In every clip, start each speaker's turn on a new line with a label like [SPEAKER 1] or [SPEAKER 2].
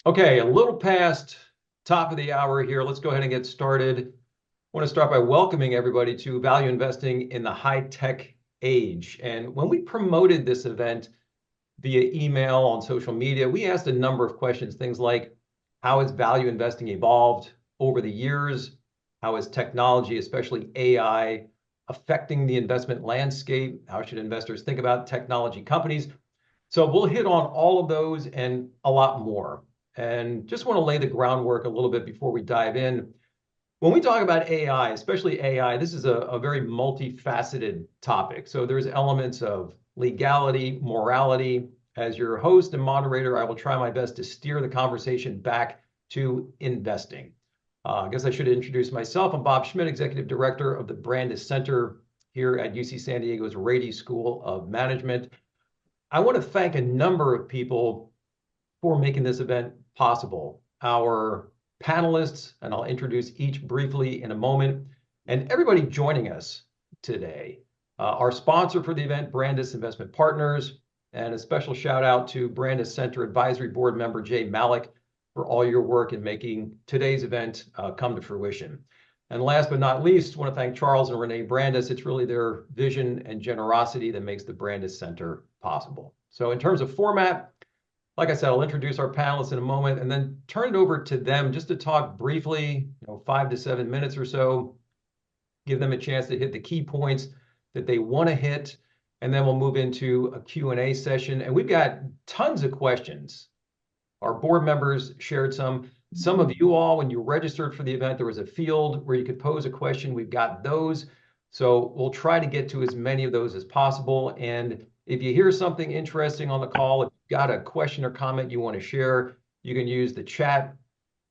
[SPEAKER 1] Okay, a little past top of the hour here. Let's go ahead and get started. I want to start by welcoming everybody to Value Investing in the High-Tech Age. And when we promoted this event via email on social media, we asked a number of questions, things like, how has value investing evolved over the years? How is technology, especially AI, affecting the investment landscape? How should investors think about technology companies? So we'll hit on all of those and a lot more. And just want to lay the groundwork a little bit before we dive in. When we talk about AI, especially AI, this is a very multifaceted topic. So there's elements of legality, morality. As your host and moderator, I will try my best to steer the conversation back to investing. I guess I should introduce myself. I'm Bob Schmidt, Executive Director of the Brandis Center here at UC San Diego's Rady School of Management. I want to thank a number of people for making this event possible. Our panelists, and I'll introduce each briefly in a moment, and everybody joining us today. Our sponsor for the event, Brandis Investment Partners, and a special shout out to Brandis Center Advisory Board member Jay Malik for all your work in making today's event come to fruition. And last but not least, I want to thank Charles and Renee Brandis. It's really their vision and generosity that makes the Brandis Center possible. So in terms of format, like I said, I'll introduce our panelists in a moment and then turn it over to them just to talk briefly, 5 to 7 minutes or so, give them a chance to hit the key points that they want to hit, and then we'll move into a Q&A session. And we've got tons of questions. Our board members shared some. Some of you all, when you registered for the event, there was a field where you could pose a question. We've got those. So we'll try to get to as many of those as possible. And if you hear something interesting on the call, if you've got a question or comment you want to share, you can use the chat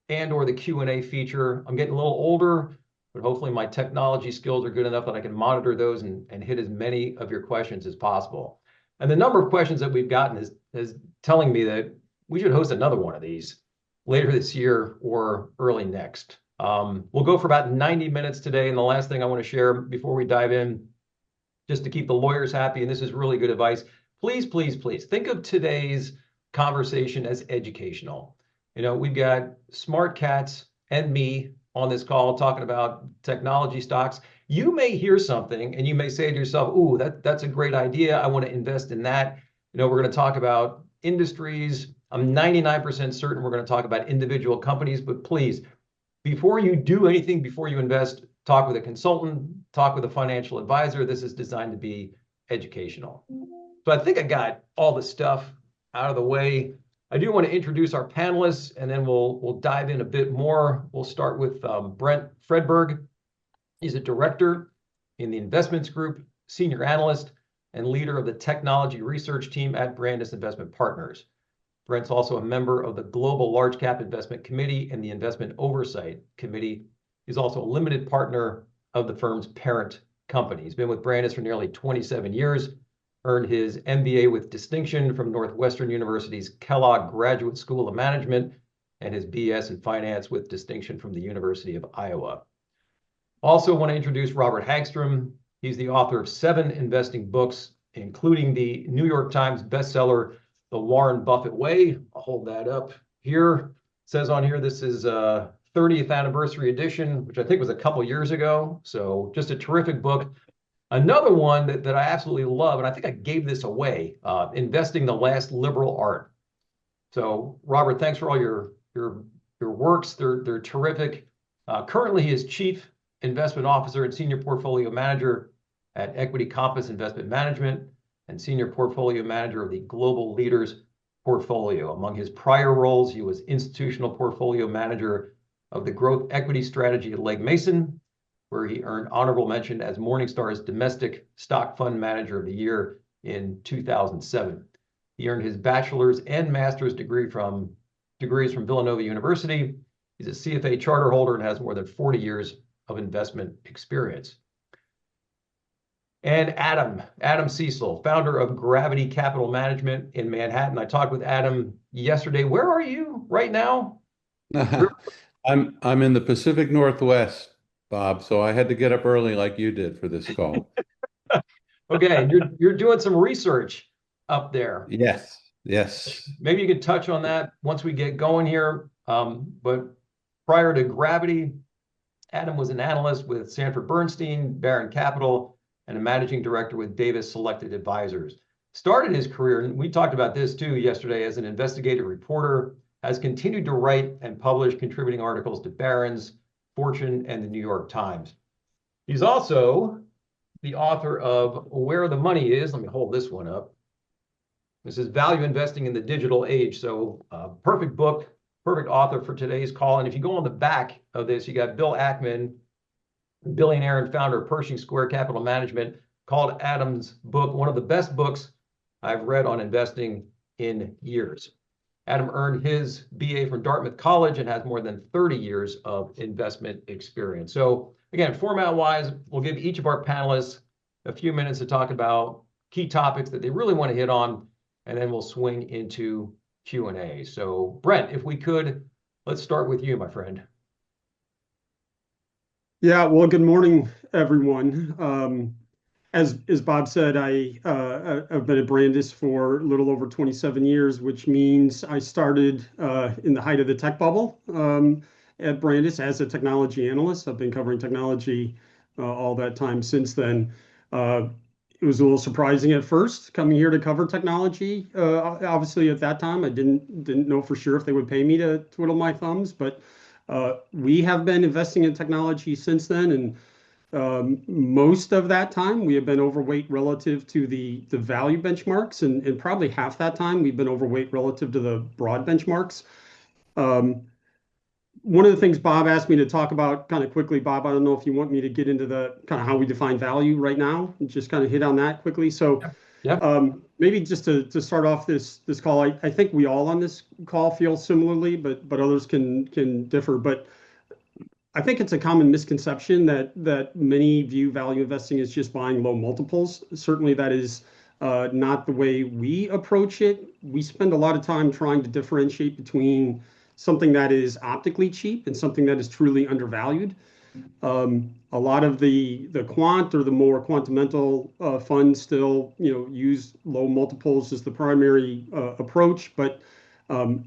[SPEAKER 1] and or the Q&A feature. I'm getting a little older, but hopefully my technology skills are good enough that I can monitor those and hit as many of your questions as possible. And the number of questions that we've gotten is telling me that we should host another one of these later this year or early next. We'll go for about 90 minutes today. And the last thing I want to share before we dive in, just to keep the lawyers happy, and this is really good advice, please, please, please think of today's conversation as educational. We've got smart cats and me on this call talking about technology stocks. You may hear something and you may say to yourself, ooh, that's a great idea. I want to invest in that. We're going to talk about industries. I'm 99% certain we're going to talk about individual companies, but please, before you do anything, before you invest, talk with a consultant, talk with a financial advisor. This is designed to be educational. So I think I got all the stuff out of the way. I do want to introduce our panelists, and then we'll dive in a bit more. We'll start with Brent Fredberg. He's a director in the investments group, senior analyst, and leader of the technology research team at Brandis Investment Partners. Brent's also a member of the Global Large Cap Investment Committee and the Investment Oversight Committee. He's also a limited partner of the firm's parent company. He's been with Brandis for nearly 27 years, earned his MBA with distinction from Northwestern University's Kellogg Graduate School of Management, and his BS in finance with distinction from the University of Iowa. Also want to introduce Robert Hagstrom. He's the author of 7 investing books, including the New York Times bestseller, The Warren Buffett Way. I'll hold that up here. It says on here, this is 30th anniversary edition, which I think was a couple years ago. So just a terrific book. Another one that I absolutely love, and I think I gave this away, Investing the Last Liberal Art. So Robert, thanks for all your works. They're terrific. Currently, he is Chief Investment Officer and Senior Portfolio Manager at EquityCompass Investment Management and Senior Portfolio Manager of the Global Leaders Portfolio. Among his prior roles, he was Institutional Portfolio Manager of the Growth Equity Strategy at Legg Mason, where he earned honorable mention as Morningstar's Domestic Stock Fund Manager of the Year in 2007. He earned his bachelor's and master's degrees from Villanova University. He's a CFA charter holder and has more than 40 years of investment experience. And Adam Seessel, founder of Gravity Capital Management in Manhattan. I talked with Adam yesterday. Where are you right now?
[SPEAKER 2] I'm in the Pacific Northwest, Bob, so I had to get up early like you did for this call.
[SPEAKER 1] Okay, you're doing some research up there.
[SPEAKER 2] Yes, Yes.
[SPEAKER 1] Maybe you could touch on that once we get going here. But prior to Gravity, Adam was an analyst with Sanford Bernstein, Barron Capital, and a managing director with Davis Selected Advisors. Started his career, and we talked about this too yesterday, as an investigative reporter, has continued to write and publish contributing articles to Barron's, Fortune, and the New York Times. He's also the author of Where the Money Is. Let me hold this one up. This is Value Investing in the Digital Age. So perfect book, perfect author for today's call. And if you go on the back of this, you got Bill Ackman, billionaire and founder of Pershing Square Capital Management, called Adam's book one of the best books I've read on investing in years. Adam earned his BA from Dartmouth College and has more than 30 years of investment experience. So again, format-wise, we'll give each of our panelists a few minutes to talk about key topics that they really want to hit on, and then we'll swing into Q&A. So Brent, if we could, let's start with you, my friend.
[SPEAKER 3] Yeah, well, good morning, everyone. As Bob said, I've been at Brandis for a little over 27 years, which means I started in the height of the tech bubble at Brandis as a technology analyst. I've been covering technology all that time since then. It was a little surprising at first coming here to cover technology. Obviously, at that time, I didn't know for sure if they would pay me to twiddle my thumbs, but we have been investing in technology since then, and most of that time we have been overweight relative to the value benchmarks, and probably half that time we've been overweight relative to the broad benchmarks. One of the things Bob asked me to talk about kind of quickly, Bob, I don't know if you want me to get into the kind of how we define value right now and just kind of hit on that quickly. So maybe just to start off this call, I think we all on this call feel similarly, but others can differ. But I think it's a common misconception that many view value investing as just buying low multiples. Certainly that is not the way we approach it. We spend a lot of time trying to differentiate between something that is optically cheap and something that is truly undervalued. A lot of the quant or the more quantamental funds still, use low multiples as the primary approach, but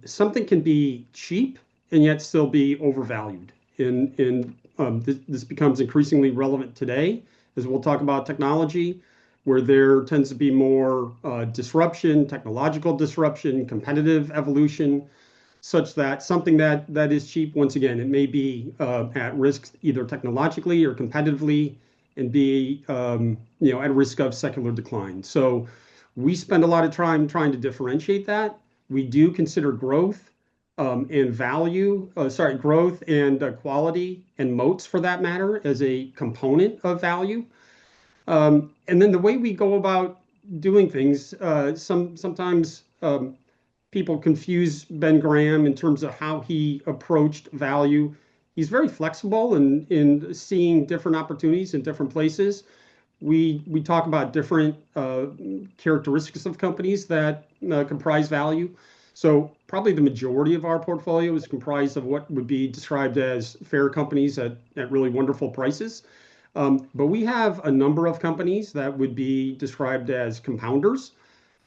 [SPEAKER 3] something can be cheap and yet still be overvalued. This becomes increasingly relevant today, as we'll talk about technology, where there tends to be more disruption, technological disruption, competitive evolution, such that something that is cheap, once again, it may be at risk either technologically or competitively, and be at risk of secular decline. So we spend a lot of time trying to differentiate that. We do consider growth and value, growth and quality and moats for that matter as a component of value. And then the way we go about doing things, sometimes people confuse Ben Graham in terms of how he approached value. He's very flexible in seeing different opportunities in different places. We talk about different characteristics of companies that comprise value. So probably the majority of our portfolio is comprised of what would be described as fair companies at really wonderful prices. But we have a number of companies that would be described as compounders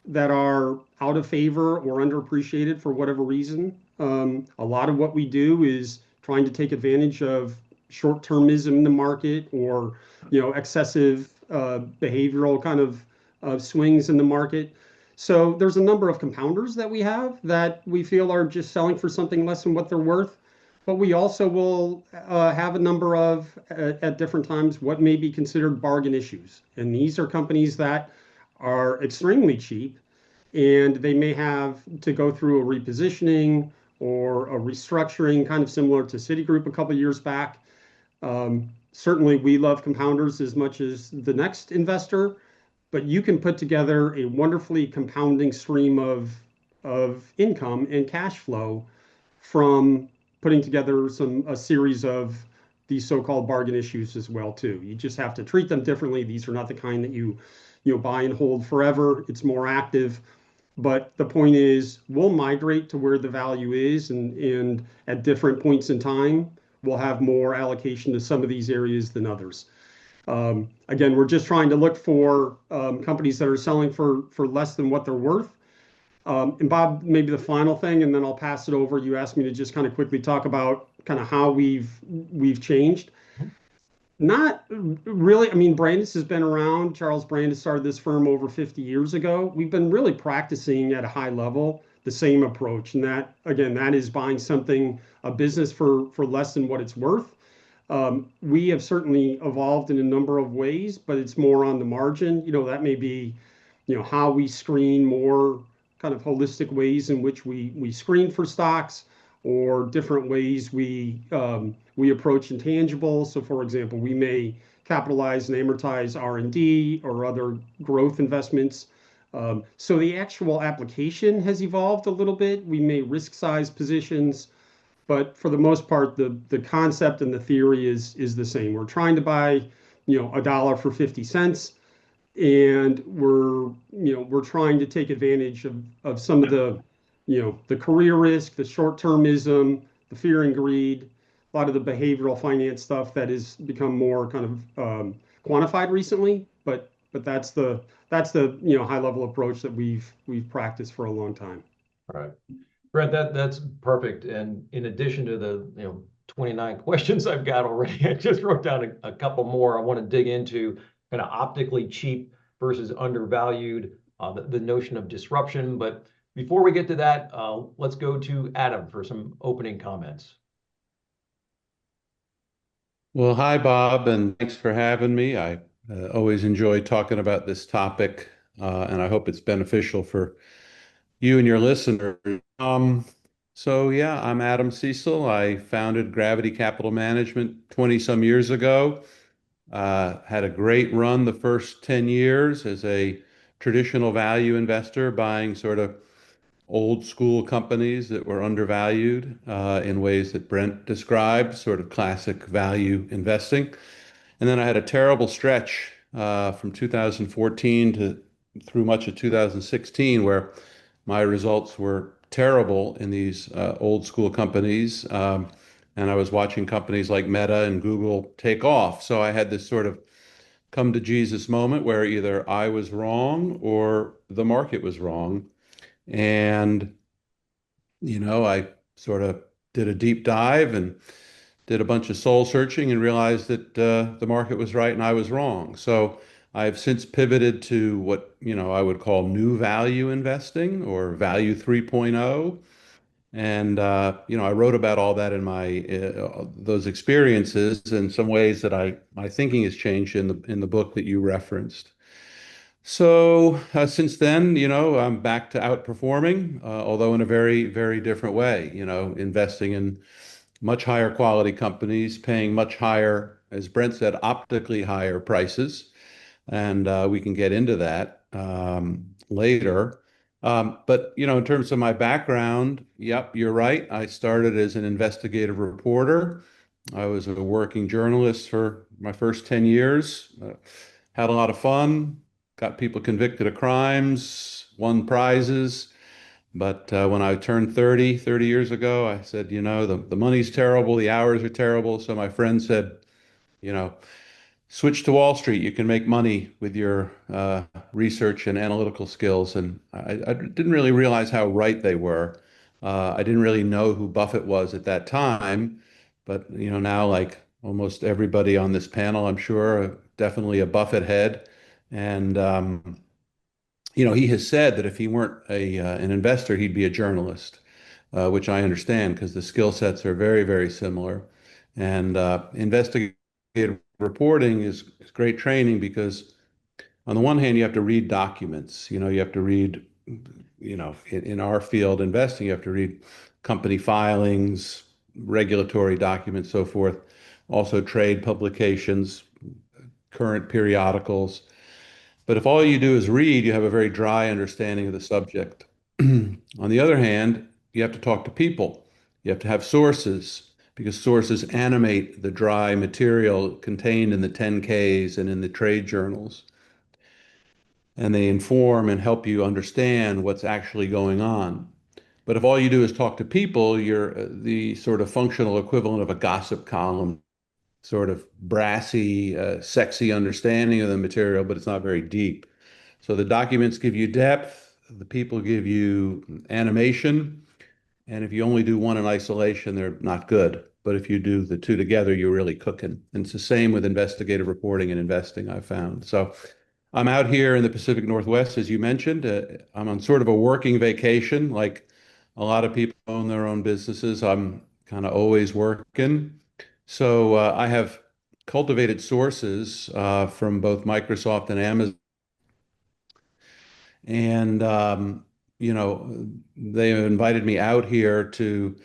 [SPEAKER 3] that are out of favor or underappreciated for whatever reason. A lot of what we do is trying to take advantage of short-termism in the market, or excessive behavioral kind of swings in the market. So there's a number of compounders that we have that we feel are just selling for something less than what they're worth. But we also will have a number of, at different times, what may be considered bargain issues. And these are companies that are extremely cheap, and they may have to go through a repositioning or a restructuring, kind of similar to Citigroup a couple of years back. Certainly, we love compounders as much as the next investor, but you can put together a wonderfully compounding stream of income and cash flow from putting together a series of these so-called bargain issues as well too. You just have to treat them differently. These are not the kind that you buy and hold forever. It's more active. But the point is, we'll migrate to where the value is, and at different points in time, we'll have more allocation to some of these areas than others. Again, we're just trying to look for companies that are selling for less than what they're worth. And Bob, maybe the final thing, and then I'll pass it over. You asked me to just kind of quickly talk about kind of how we've changed. Not really. I mean, Brandis has been around. Charles Brandis started this firm over 50 years ago. We've been really practicing at a high level the same approach, and that again, that is buying something, a business for less than what it's worth. We have certainly evolved in a number of ways, but it's more on the margin. That may be, how we screen more kind of holistic ways in which we screen for stocks or different ways we approach intangibles. So, for example, we may capitalize and amortize R&D or other growth investments. So the actual application has evolved a little bit. We may risk size positions, but for the most part, the concept and the theory is the same. We're trying to buy, a dollar for 50 cents, and we're trying to take advantage of some of the career risk, the short-termism, the fear and greed, a lot of the behavioral finance stuff that has become more kind of quantified recently. But that's the high level approach that we've practiced for a long time.
[SPEAKER 1] All right. Brent, that's perfect. And in addition to the 29 questions I've got already, I just wrote down a couple more I want to dig into, kind of optically cheap versus undervalued, the notion of disruption. But before we get to that, let's go to Adam for some opening comments.
[SPEAKER 2] Well, hi, Bob, and thanks for having me. I always enjoy talking about this topic, and I hope it's beneficial for you and your listeners. So yeah, I'm Adam Seessel. I founded Gravity Capital Management 20 some years ago. Had a great run the first 10 years as a traditional value investor, buying sort of old school companies that were undervalued in ways that Brent described, sort of classic value investing. And then I had a terrible stretch from 2014 to through much of 2016 where my results were terrible in these old school companies. And I was watching companies like Meta and Google take off. So I had this sort of come to Jesus moment where either I was wrong or the market was wrong. And, I sort of did a deep dive and did a bunch of soul searching and realized that the market was right and I was wrong. So I've since pivoted to what, I would call new value investing or value 3.0. And, I wrote about all that in my those experiences and some ways that my thinking has changed in the book that you referenced. So since then, I'm back to outperforming, although in a very, very different way, investing in much higher quality companies, paying much higher, as Brent said, optically higher prices. And we can get into that later. But, in terms of my background, yep, you're right. I started as an investigative reporter. I was a working journalist for my first 10 years, had a lot of fun, got people convicted of crimes, won prizes. But when I turned 30 years ago, I said, the money's terrible, the hours are terrible. So my friend said, you know, switch to Wall Street. You can make money with your research and analytical skills. And I didn't really realize how right they were. I didn't really know who Buffett was at that time. But, now like almost everybody on this panel, I'm sure, definitely a Buffett head. And, he has said that if he weren't an investor, he'd be a journalist, which I understand because the skill sets are very, very similar. And investigative reporting is great training because on the one hand, you have to read documents. You have to read, in our field, investing, you have to read company filings, regulatory documents, so forth. Also trade publications, current periodicals. But if all you do is read, you have a very dry understanding of the subject. On the other hand, you have to talk to people. You have to have sources because sources animate the dry material contained in the 10Ks and in the trade journals. And they inform and help you understand what's actually going on. But if all you do is talk to people, you're the sort of functional equivalent of a gossip column, sort of brassy, sexy understanding of the material, but it's not very deep. So the documents give you depth, the people give you animation, and if you only do one in isolation, they're not good. But if you do the two together, you're really cooking. And it's the same with investigative reporting and investing, I've found. So I'm out here in the Pacific Northwest, as you mentioned. I'm on sort of a working vacation, like a lot of people own their own businesses. I'm kind of always working. So I have cultivated sources from both Microsoft and Amazon. And, they invited me out here to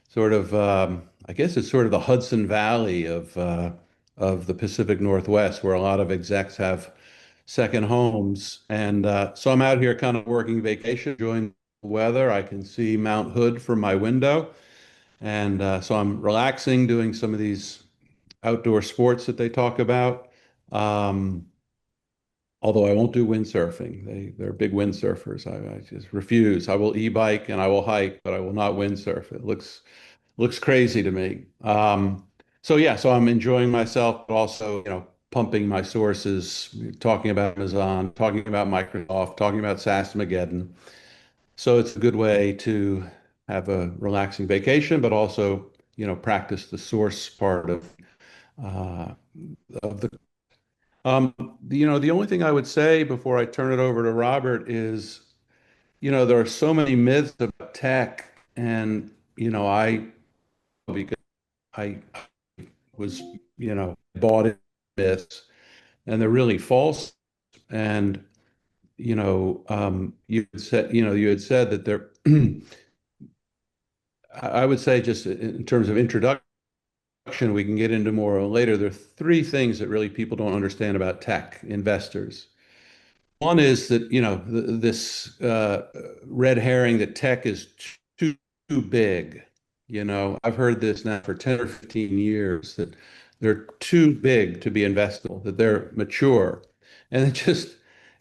[SPEAKER 2] sort of, I guess it's sort of the Hudson Valley of the Pacific Northwest, where a lot of execs have second homes. And so I'm out here kind of working vacation, enjoying the weather. I can see Mount Hood from my window. And so I'm relaxing, doing some of these outdoor sports that they talk about. Um, Although I won't do windsurfing. They're big windsurfers. I just refuse. I will e-bike and I will hike, but I will not windsurf. It looks crazy to me. So yeah, so I'm enjoying myself, but also, pumping my sources, talking about Amazon, talking about Microsoft, talking about SaaSmageddon. So it's a good way to have a relaxing vacation, but also, practice the source part uh, of the the only thing I would say before I turn it over to Robert is, there are so many myths about tech, and because I was, bought in myths, and they're really false. And you had said that there. I would say, just in terms of introduction, we can get into more later. There are three things that really people don't understand about tech investors. One is that, this red herring that tech is too big. I've heard this now for 10 or 15 years, that they're too big to be investable, that they're mature. And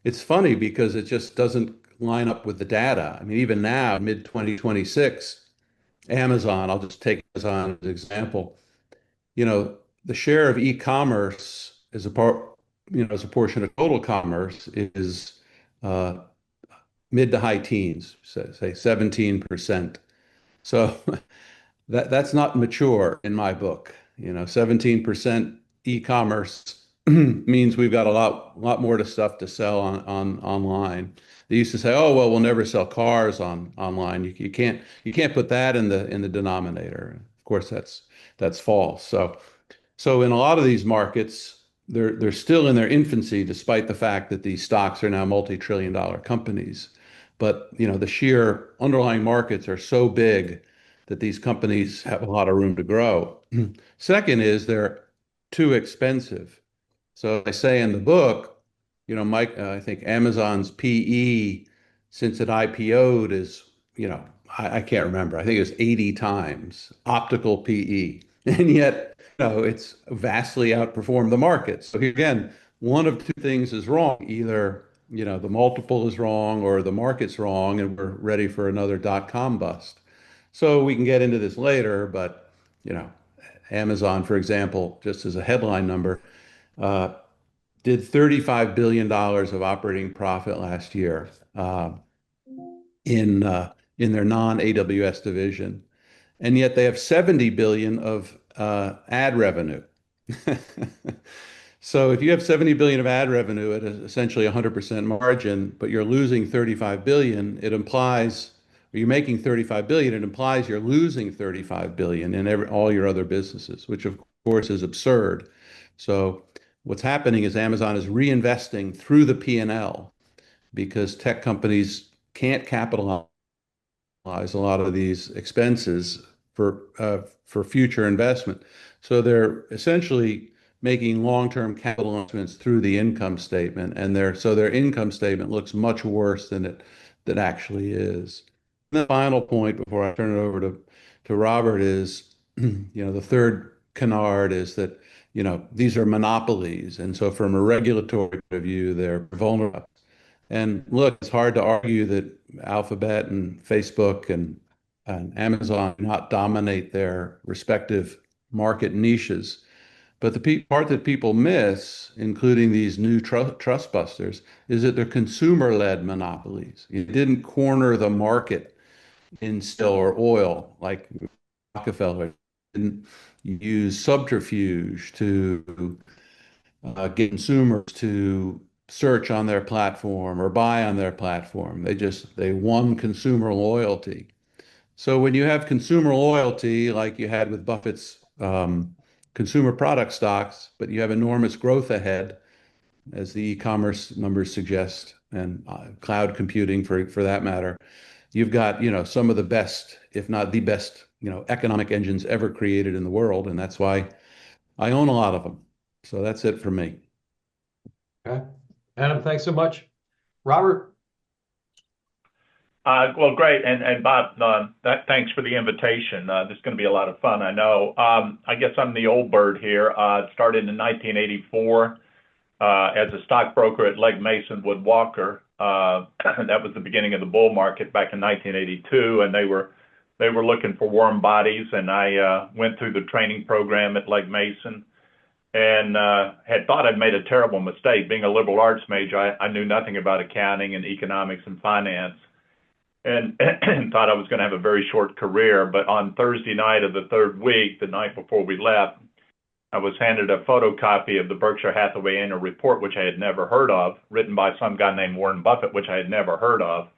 [SPEAKER 2] it's funny because it just doesn't line up with the data. I mean, even now, mid 2026, Amazon, I'll just take Amazon as an example, the share of e-commerce as a part, as a portion of total commerce is uh, mid to high teens, say 17%. So that's not mature in my book. 17% e-commerce means we've got a lot more to stuff to sell on online. They used to say, "Oh, well, we'll never sell cars online." You can't put that in the denominator. Of course, that's false. So in a lot of these markets, they're still in their infancy, despite the fact that these stocks are now multi-trillion dollar companies. But the sheer underlying markets are so big that these companies have a lot of room to grow. Second is they're too expensive. So I say in the book, Mike, I think Amazon's PE since it IPO'd is, I can't remember. I think it was 80 times optical PE. And yet, it's vastly outperformed the market. So again, one of two things is wrong. Either, the multiple is wrong or the market's wrong, and we're ready for another dot-com bust. So we can get into this later, but, Amazon, for example, just as a headline number, uh, did $35 billion of operating profit last year in their non-AWS division, and yet they have 70 billion of ad revenue. So if you have 70 billion of ad revenue at essentially 100% margin, but you're losing 35 billion, it implies, or you're making 35 billion, it implies you're losing 35 billion in all your other businesses, which of course is absurd. So what's happening is Amazon is reinvesting through the P&L because tech companies can't capitalize a lot of these expenses for future investment. So they're essentially making long-term capital investments through the income statement, and their income statement looks much worse than it actually is. And the final point before I turn it over to Robert is, the third canard is that, these are monopolies, and so from a regulatory point of view, they're vulnerable. And look, it's hard to argue that Alphabet and Facebook and Amazon do not dominate their respective market niches. But the part that people miss, including these new trust busters, is that they're consumer-led monopolies. You didn't corner the market in steel or oil like Rockefeller. Didn't use subterfuge to get consumers to search on their platform or buy on their platform. They won consumer loyalty. So when you have consumer loyalty, like you had with Buffett's consumer product stocks, but you have enormous growth ahead, as the e-commerce numbers suggest, and cloud computing for that matter, you've got, some of the best, if not the best, economic engines ever created in the world, and that's why I own a lot of them. So that's it for me.
[SPEAKER 1] Okay. Adam, thanks so much. Robert?
[SPEAKER 4] Well, great. And Bob, thanks for the invitation. This is going to be a lot of fun, I know. I guess I'm the old bird here. Started in 1984 as a stockbroker at Legg Mason Wood Walker. That was the beginning of the bull market back in 1982, and they were looking for warm bodies, and I went through the training program at Legg Mason. And had thought I'd made a terrible mistake. Being a liberal arts major, I knew nothing about accounting and economics and finance, and thought I was going to have a very short career. But on Thursday night of the third week, the night before we left, I was handed a photocopy of the Berkshire Hathaway annual report, which I had never heard of, written by some guy named Warren Buffett, which I had never heard of.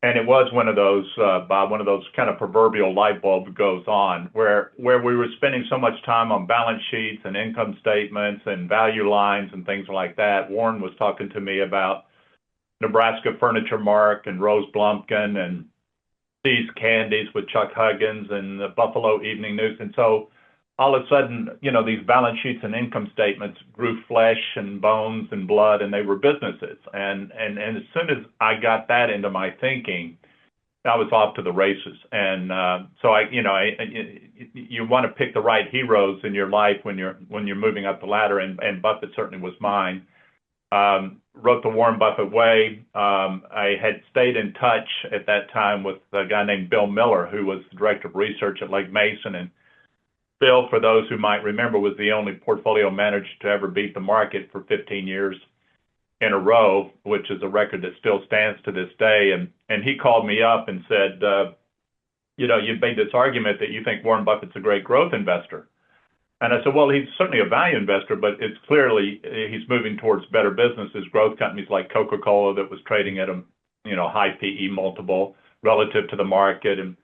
[SPEAKER 4] And it was one of those, Bob, one of those kind of proverbial light bulb goes on, where we were spending so much time on balance sheets and income statements and value lines and things like that. Warren was talking to me about Nebraska Furniture Mart and Rose Blumpkin and See's Candies with Chuck Huggins and the Buffalo Evening News. And so all of a sudden, these balance sheets and income statements grew flesh and bones and blood, and they were businesses. And as soon as I got that into my thinking, I was off to the races. And so you want to pick the right heroes in your life when you're moving up the ladder, and Buffett certainly was mine. Wrote The Warren Buffett Way. I had stayed in touch at that time with a guy named Bill Miller, who was the director of research at Legg Mason. And Bill, for those who might remember, was the only portfolio manager to ever beat the market for 15 years in a row, which is a record that still stands to this day. And he called me up and said, you've made this argument that you think Warren Buffett's a great growth investor. And I said, well, he's certainly a value investor, but it's clearly he's moving towards better businesses, growth companies like Coca-Cola that was trading at a high PE multiple relative to the market. And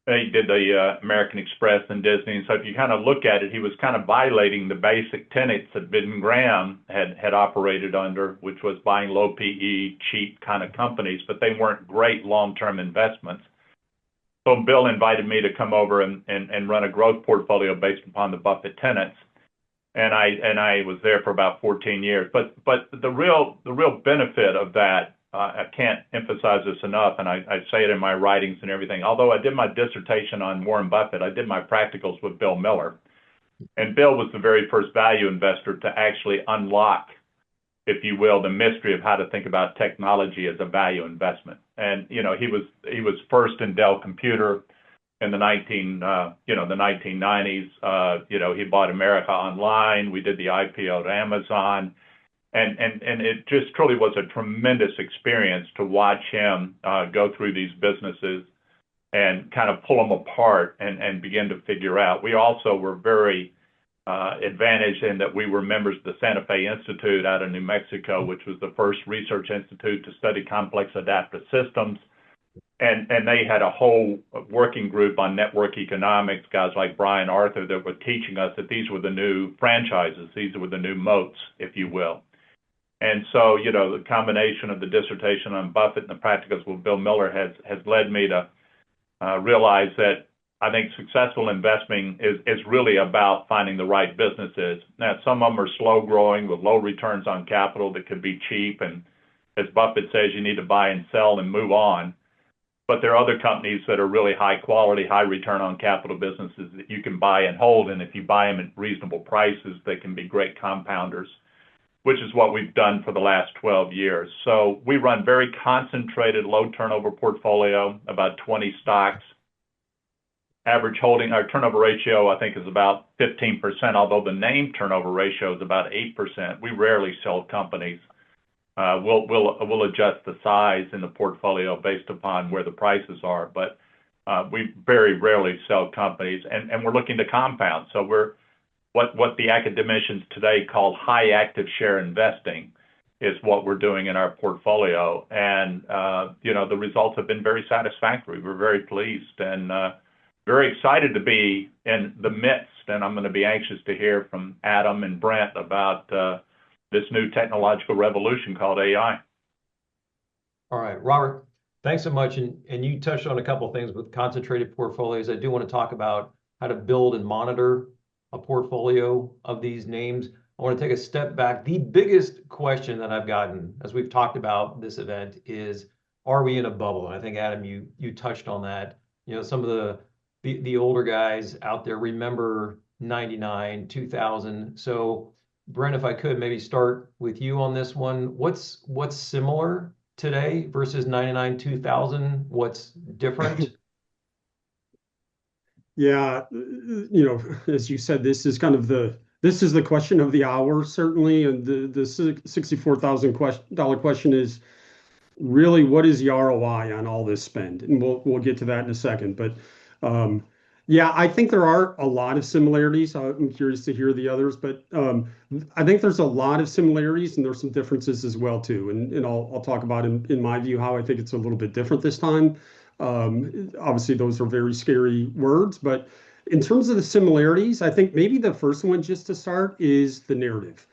[SPEAKER 4] he did the American Express and Disney. And so if you kind of look at it, he was kind of violating the basic tenets that Ben Graham had operated under, which was buying low PE, cheap kind of companies, but they weren't great long-term investments. So Bill invited me to come over and run a growth portfolio based upon the Buffett tenets. And I was there for about 14 years. But the real benefit of that, I can't emphasize this enough, and I say it in my writings and everything. Although I did my dissertation on Warren Buffett, I did my practicals with Bill Miller. And Bill was the very first value investor to actually unlock, if you will, the mystery of how to think about technology as a value investment. And he was first in Dell Computer in the 1990s. He bought America Online. We did the IPO at Amazon. And it just truly was a tremendous experience to watch him go through these businesses and kind of pull them apart and begin to figure out. We also were very advantaged in that we were members of the Santa Fe Institute out of New Mexico, which was the first research institute to study complex adaptive systems. And they had a whole working group on network economics, guys like Brian Arthur, that were teaching us that these were the new franchises. These were the new moats, if you will. And so, the combination of the dissertation on Buffett and the practicals with Bill Miller has led me to realize that I think successful investing is really about finding the right businesses. Now, some of them are slow growing with low returns on capital that could be cheap. And as Buffett says, you need to buy and sell and move on. But there are other companies that are really high quality, high return on capital businesses that you can buy and hold. And if you buy them at reasonable prices, they can be great compounders, which is what we've done for the last 12 years. So we run very concentrated, low turnover portfolio, about 20 stocks. average holding, our turnover ratio, I think, is about 15%, although the name turnover ratio is about 8%. We rarely sell companies. We'll adjust the size in the portfolio based upon where the prices are, but we very rarely sell companies, and we're looking to compound. So we're what the academicians today call high active share investing is what we're doing in our portfolio, and the results have been very satisfactory. We're very pleased and very excited to be in the midst, and I'm going to be anxious to hear from Adam and Brent about this new technological revolution called AI.
[SPEAKER 1] All right, Robert, thanks so much. And you touched on a couple of things with concentrated portfolios. I do want to talk about how to build and monitor a portfolio of these names. I want to take a step back. The biggest question that I've gotten as we've talked about this event is, are we in a bubble? And I think, Adam, you touched on that. Some of the older guys out there remember 99, 2000. So Brent, if I could maybe start with you on this one. What's similar today versus 99, 2000? What's different?
[SPEAKER 3] Yeah, as you said, this is the question of the hour, certainly, and the $64,000 question is really, what is the ROI on all this spend? And we'll get to that in a second, but yeah, I think there are a lot of similarities. I'm curious to hear the others, but I think there's a lot of similarities and there's some differences as well too. And I'll talk about in my view how I think it's a little bit different this time. Obviously, those are very scary words, but in terms of the similarities, I think maybe the first one just to start is the narrative.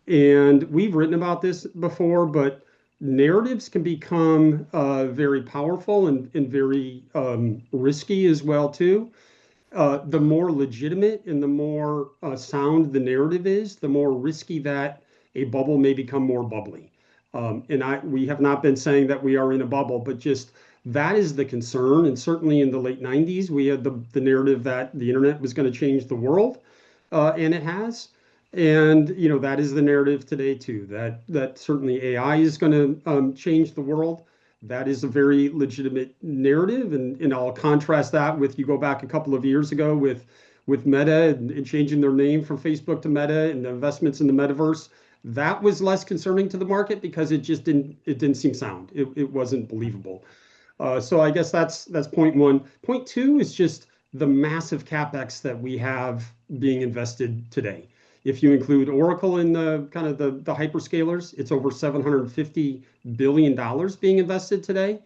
[SPEAKER 3] And we've written about this before, but narratives can become very powerful and very risky as well too. The more legitimate and the more sound the narrative is, the more risky that a bubble may become more bubbly. We have not been saying that we are in a bubble, but just that is the concern. And certainly in the late 90s, we had the narrative that the internet was going to change the world, and it has. And that is the narrative today too, that certainly AI is going to change the world. That is a very legitimate narrative, and I'll contrast that with, you go back a couple of years ago with Meta and changing their name from Facebook to Meta and the investments in the metaverse. That was less concerning to the market because it didn't seem sound. It wasn't believable. So I guess that's point one. Point two is just the massive capex that we have being invested today. If you include Oracle in the kind of the hyperscalers, it's over $750 billion being invested today,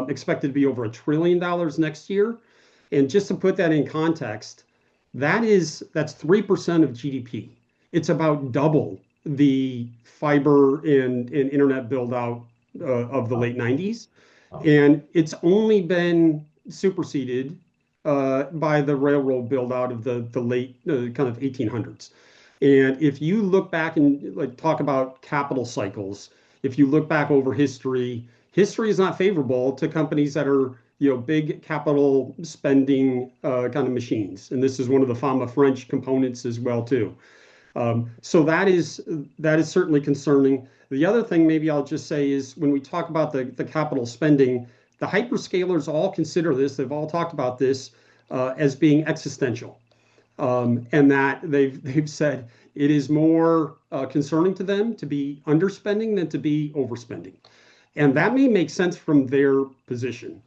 [SPEAKER 3] expected to be over $1 trillion next year. And just to put that in context, that's 3% of GDP. It's about double the fiber and internet build out of the late 90s. And it's only been superseded by the railroad build out of the late kind of 1800s. And if you look back and talk about capital cycles, if you look back over history is not favorable to companies that are big capital spending kind of machines. And this is one of the fameux French components as well too. So that is certainly concerning. The other thing maybe I'll just say is when we talk about the capital spending, the hyperscalers all consider this, they've all talked about this as being existential. And that they've said it is more concerning to them to be underspending than to be overspending. And that may make sense from their position.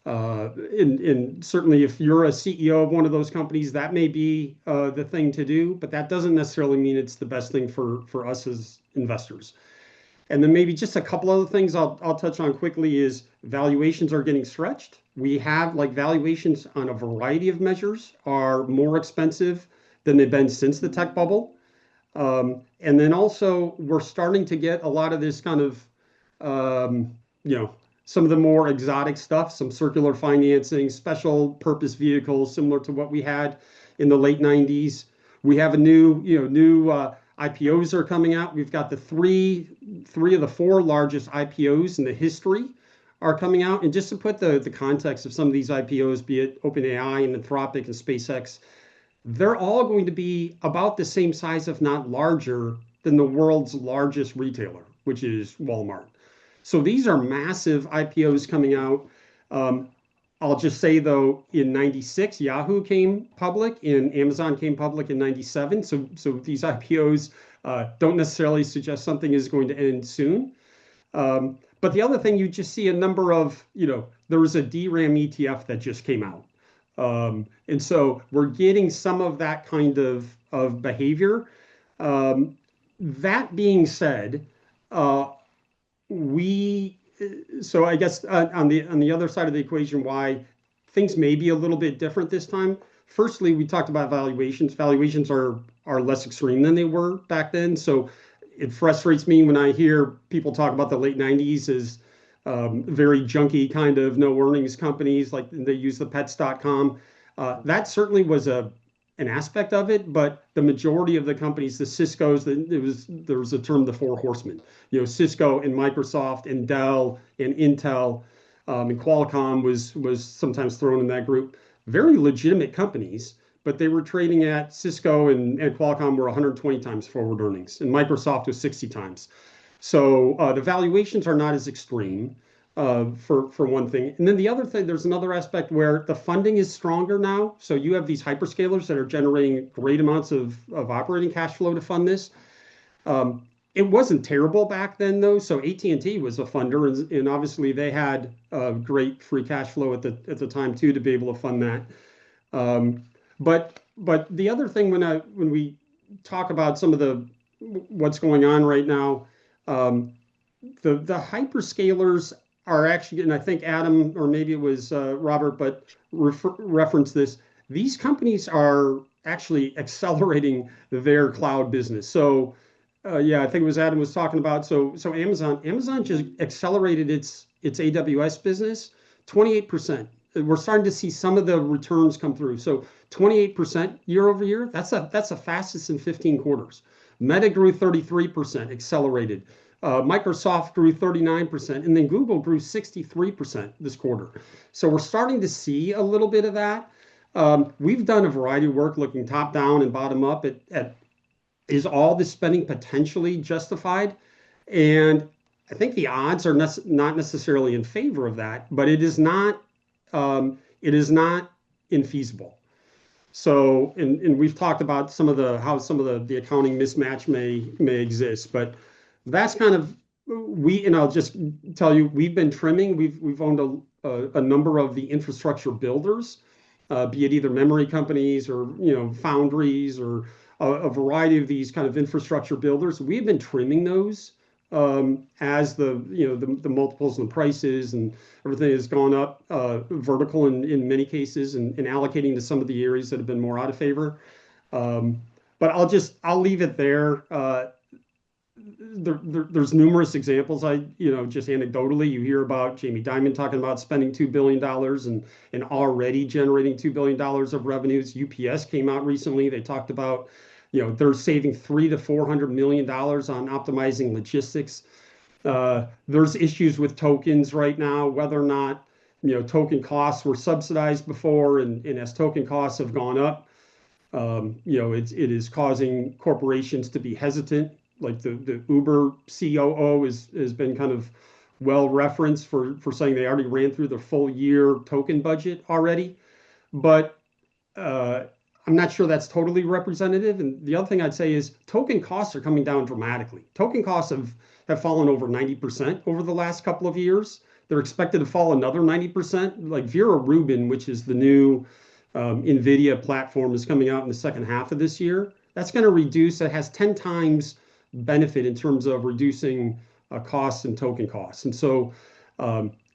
[SPEAKER 3] And certainly if you're a CEO of one of those companies, that may be the thing to do, but that doesn't necessarily mean it's the best thing for us as investors. And then maybe just a couple other things I'll touch on quickly is valuations are getting stretched. We have valuations on a variety of measures are more expensive than they've been since the tech bubble. And then also we're starting to get a lot of this kind of, some of the more exotic stuff, some circular financing, special purpose vehicles, similar to what we had in the late 90s. We have a new IPOs are coming out. We've got the three of the four largest IPOs in the history are coming out. And just to put the context of some of these IPOs, be it OpenAI and Anthropic and SpaceX, they're all going to be about the same size, if not larger, than the world's largest retailer, which is Walmart. So these are massive IPOs coming out. I'll just say though, in 96, Yahoo came public and Amazon came public in 97. So these IPOs don't necessarily suggest something is going to end soon. But the other thing, you just see a number of, there was a DRAM ETF that just came out. And so we're getting some of that kind of behavior. That being said, we so I guess on the other side of the equation, why things may be a little bit different this time. Firstly, we talked about valuations. Valuations are less extreme than they were back then. So it frustrates me when I hear people talk about the late 90s as very junky kind of no earnings companies, like they use the pets.com. That certainly was an aspect of it, but the majority of the companies, the Cisco's, there was a term, the four horsemen. Cisco and Microsoft and Dell and Intel, and Qualcomm was sometimes thrown in that group. Very legitimate companies, but they were trading at Cisco and Qualcomm were 120 times forward earnings, and Microsoft was 60 times. So the valuations are not as extreme for one thing. And then the other thing, there's another aspect where the funding is stronger now. So you have these hyperscalers that are generating great amounts of operating cash flow to fund this. It wasn't terrible back then, though. So AT&T was a funder, and obviously they had great free cash flow at the time too to be able to fund that. But the other thing when we talk about some of what's going on right now, the hyperscalers are actually, and I think Adam, or maybe it was Robert, but referenced this. These companies are actually accelerating their cloud business. So, yeah, I think it was Adam was talking about. So Amazon just accelerated its AWS business 28%. We're starting to see some of the returns come through. So 28% year over year. That's the fastest in 15 quarters. Meta grew 33%, accelerated. Microsoft grew 39%, and then Google grew 63% this quarter. So we're starting to see a little bit of that. We've done a variety of work looking top down and bottom up at is all this spending potentially justified? And I think the odds are not necessarily in favor of that, but it is not infeasible. So, and we've talked about how some of the accounting mismatch may exist, but that's kind of and I'll just tell you, we've been trimming. We've owned a number of the infrastructure builders, be it either memory companies or foundries or a variety of these kind of infrastructure builders. We've been trimming those as the multiples and the prices and everything has gone up vertical in many cases and allocating to some of the areas that have been more out of favor. But I'll leave it there. There's numerous examples. Just anecdotally, you hear about Jamie Dimon talking about spending $2 billion and already generating $2 billion of revenues. UPS came out recently. They talked about, they're saving $300 to $400 million on optimizing logistics. There's issues with tokens right now, whether or not, token costs were subsidized before, and as token costs have gone up, it is causing corporations to be hesitant. Like the Uber COO has been kind of well referenced for saying they already ran through the full year token budget already. But I'm not sure that's totally representative. And the other thing I'd say is token costs are coming down dramatically. Token costs have fallen over 90% over the last couple of years. They're expected to fall another 90%. Like Vera Rubin, which is the new NVIDIA platform, is coming out in the second half of this year. That's going to reduce. It has 10 times benefit in terms of reducing costs and token costs. And so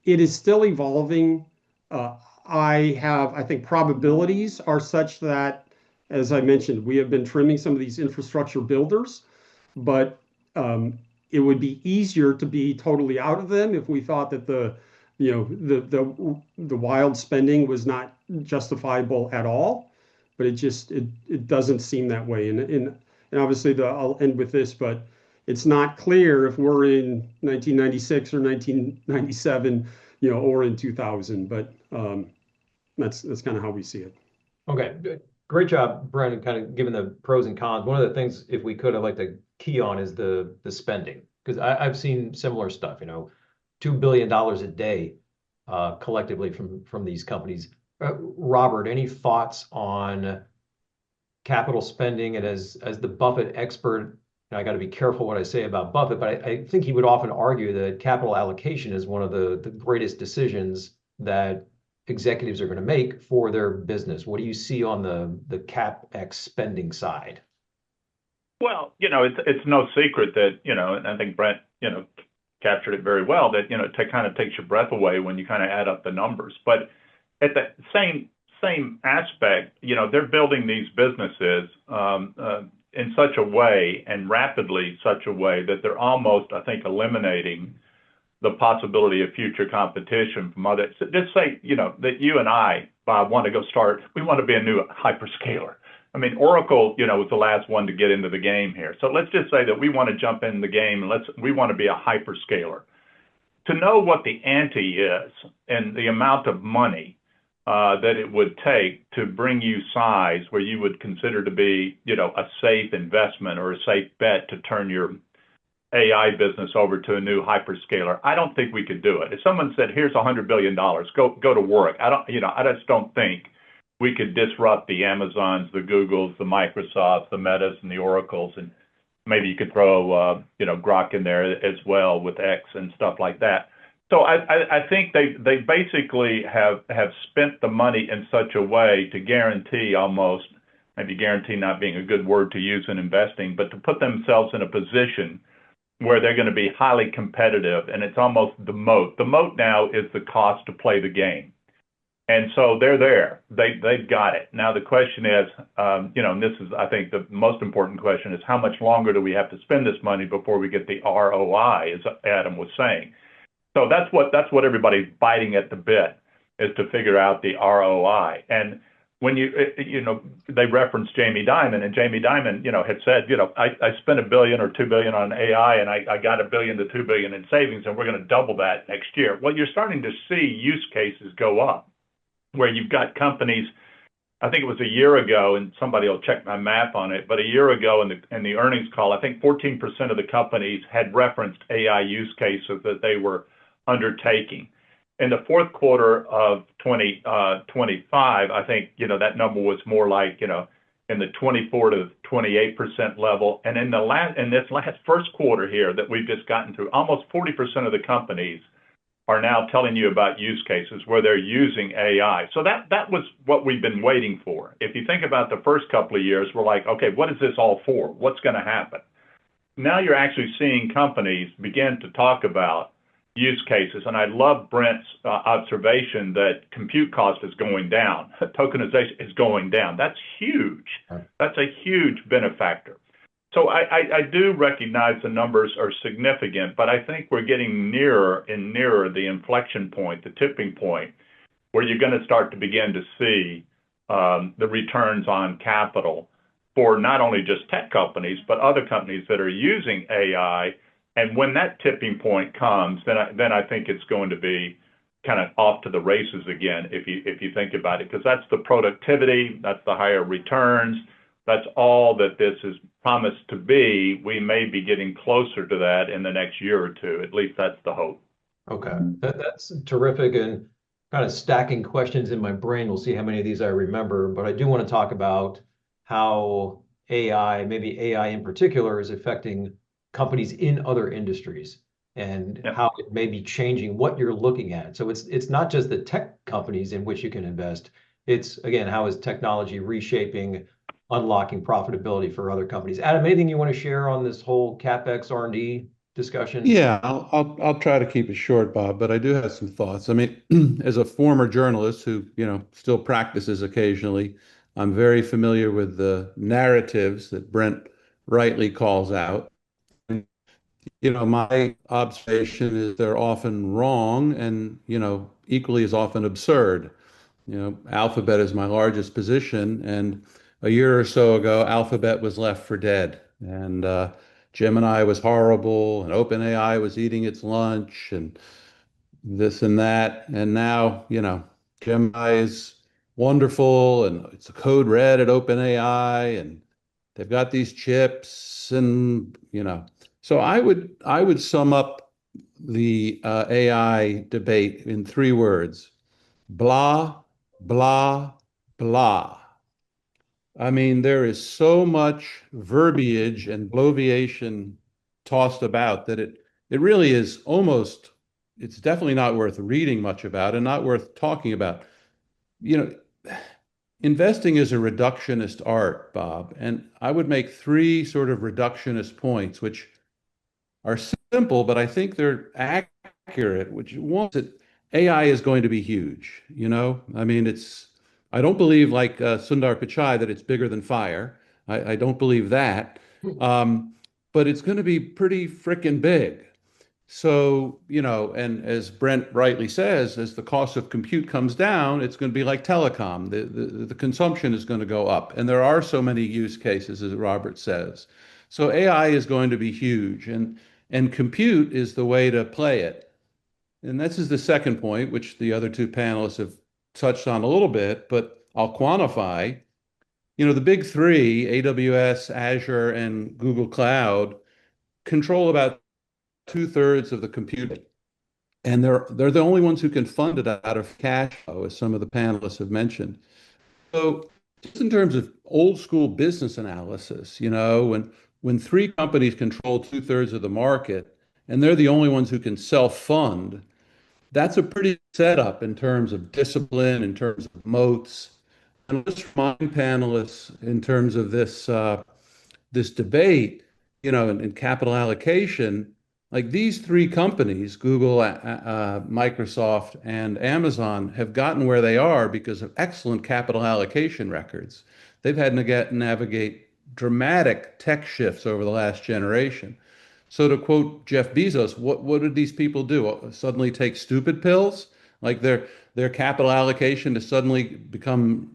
[SPEAKER 3] it is still evolving. I think probabilities are such that, as I mentioned, we have been trimming some of these infrastructure builders, but it would be easier to be totally out of them if we thought that the wild spending was not justifiable at all. But it doesn't seem that way. And obviously, I'll end with this, but it's not clear if we're in 1996 or 1997, or in 2000. But that's kind of how we see it.
[SPEAKER 1] Okay, good. Great job, Brent, kind of giving the pros and cons. One of the things, if we could, I'd like to key on is the spending, because I've seen similar stuff. $2 billion a day collectively from these companies. Robert, any thoughts on capital spending? And as the Buffett expert, and I got to be careful what I say about Buffett, but I think he would often argue that capital allocation is one of the greatest decisions that executives are going to make for their business. What do you see on the CapEx spending side?
[SPEAKER 4] Well, it's no secret that, and I think Brent, captured it very well, that, it kind of takes your breath away when you kind of add up the numbers. But at the same aspect, they're building these businesses in such a way and rapidly such a way that they're almost, I think, eliminating the possibility of future competition from others. So just say, that you and I, Bob, want to go start, we want to be a new hyperscaler. I mean, Oracle, was the last one to get into the game here. So let's just say that we want to jump in the game and we want to be a hyperscaler. To know what the ante is and the amount of money that it would take to bring you size where you would consider to be, a safe investment or a safe bet to turn your AI business over to a new hyperscaler, I don't think we could do it. If someone said, "Here's $100 billion, go to work," I just don't think we could disrupt the Amazons, the Googles, the Microsofts, the Metas, and the Oracles, and maybe you could throw, Grok in there as well with X and stuff like that. So I think they basically have spent the money in such a way to guarantee almost, maybe guarantee not being a good word to use in investing, but to put themselves in a position where they're going to be highly competitive, and it's almost the moat. The moat now is the cost to play the game. And so they're there. They've got it. Now the question is, and this is, I think, the most important question is how much longer do we have to spend this money before we get the ROI, as Adam was saying. So that's what everybody's biting at the bit, is to figure out the ROI. And when they referenced Jamie Dimon, and Jamie Dimon, had said, I spent $1 billion or $2 billion on AI, and I got $1 billion to $2 billion in savings, and we're going to double that next year. Well, you're starting to see use cases go up, where you've got companies. I think it was a year ago, and somebody will check my math on it, but a year ago in the earnings call, I think 14% of the companies had referenced AI use cases that they were undertaking. In the fourth quarter of 2025, I think, that number was more like, in the 24 to 28% level. And in this last first quarter here that we've just gotten through, almost 40% of the companies are now telling you about use cases where they're using AI. So that was what we've been waiting for. If you think about the first couple of years, we're like, okay, what is this all for? What's going to happen? Now you're actually seeing companies begin to talk about use cases. And I love Brent's observation that compute cost is going down. Tokenization is going down. That's huge. That's a huge benefactor. So I do recognize the numbers are significant, but I think we're getting nearer and nearer the inflection point, the tipping point, where you're going to start to begin to see the returns on capital for not only just tech companies, but other companies that are using AI. And when that tipping point comes, then I think it's going to be kind of off to the races again, if you think about it, because that's the productivity, that's the higher returns, that's all that this is promised to be. We may be getting closer to that in the next year or two. At least that's the hope.
[SPEAKER 1] Okay, that's terrific, and kind of stacking questions in my brain. We'll see how many of these I remember, but I do want to talk about how AI, maybe AI in particular, is affecting companies in other industries and how it may be changing what you're looking at. So it's not just the tech companies in which you can invest. It's, again, how is technology reshaping, unlocking profitability for other companies? Adam, anything you want to share on this whole CapEx R&D discussion?
[SPEAKER 2] Yeah, I'll try to keep it short, Bob, but I do have some thoughts. I mean, as a former journalist who, still practices occasionally, I'm very familiar with the narratives that Brent rightly calls out. My observation is they're often wrong and, equally as often absurd. Alphabet is my largest position, and a year or so ago, Alphabet was left for dead, and Gemini was horrible, and OpenAI was eating its lunch, and this and that. And now, Gemini is wonderful, and it's a code red at OpenAI, and they've got these chips, and so I would sum up the AI debate in three words: blah, blah, blah. I mean, there is so much verbiage and bloviation tossed about that it really is almost, it's definitely not worth reading much about and not worth talking about. You know, investing is a reductionist art, Bob, and I would make three sort of reductionist points, which are simple, but I think they're accurate, which one is that AI is going to be huge. I mean, I don't believe like Sundar Pichai that it's bigger than fire. I don't believe that. Um, but it's going to be pretty freaking big. So, and as Brent rightly says, as the cost of compute comes down, it's going to be like telecom. The consumption is going to go up. And there are so many use cases, as Robert says. So AI is going to be huge, and compute is the way to play it. And this is the second point, which the other two panelists have touched on a little bit, but I'll quantify. The big three, AWS, Azure, and Google Cloud, control about two-thirds of the compute. And they're the only ones who can fund it out of cash flow, as some of the panelists have mentioned. So just in terms of old school business analysis, when three companies control two-thirds of the market and they're the only ones who can self-fund, that's a pretty setup in terms of discipline, in terms of moats. And let's remind panelists in terms of this debate, in capital allocation, like these three companies, Google, Microsoft, and Amazon, have gotten where they are because of excellent capital allocation records. They've had to navigate dramatic tech shifts over the last generation. So to quote Jeff Bezos, what did these people do? Suddenly take stupid pills? Like their capital allocation to suddenly become,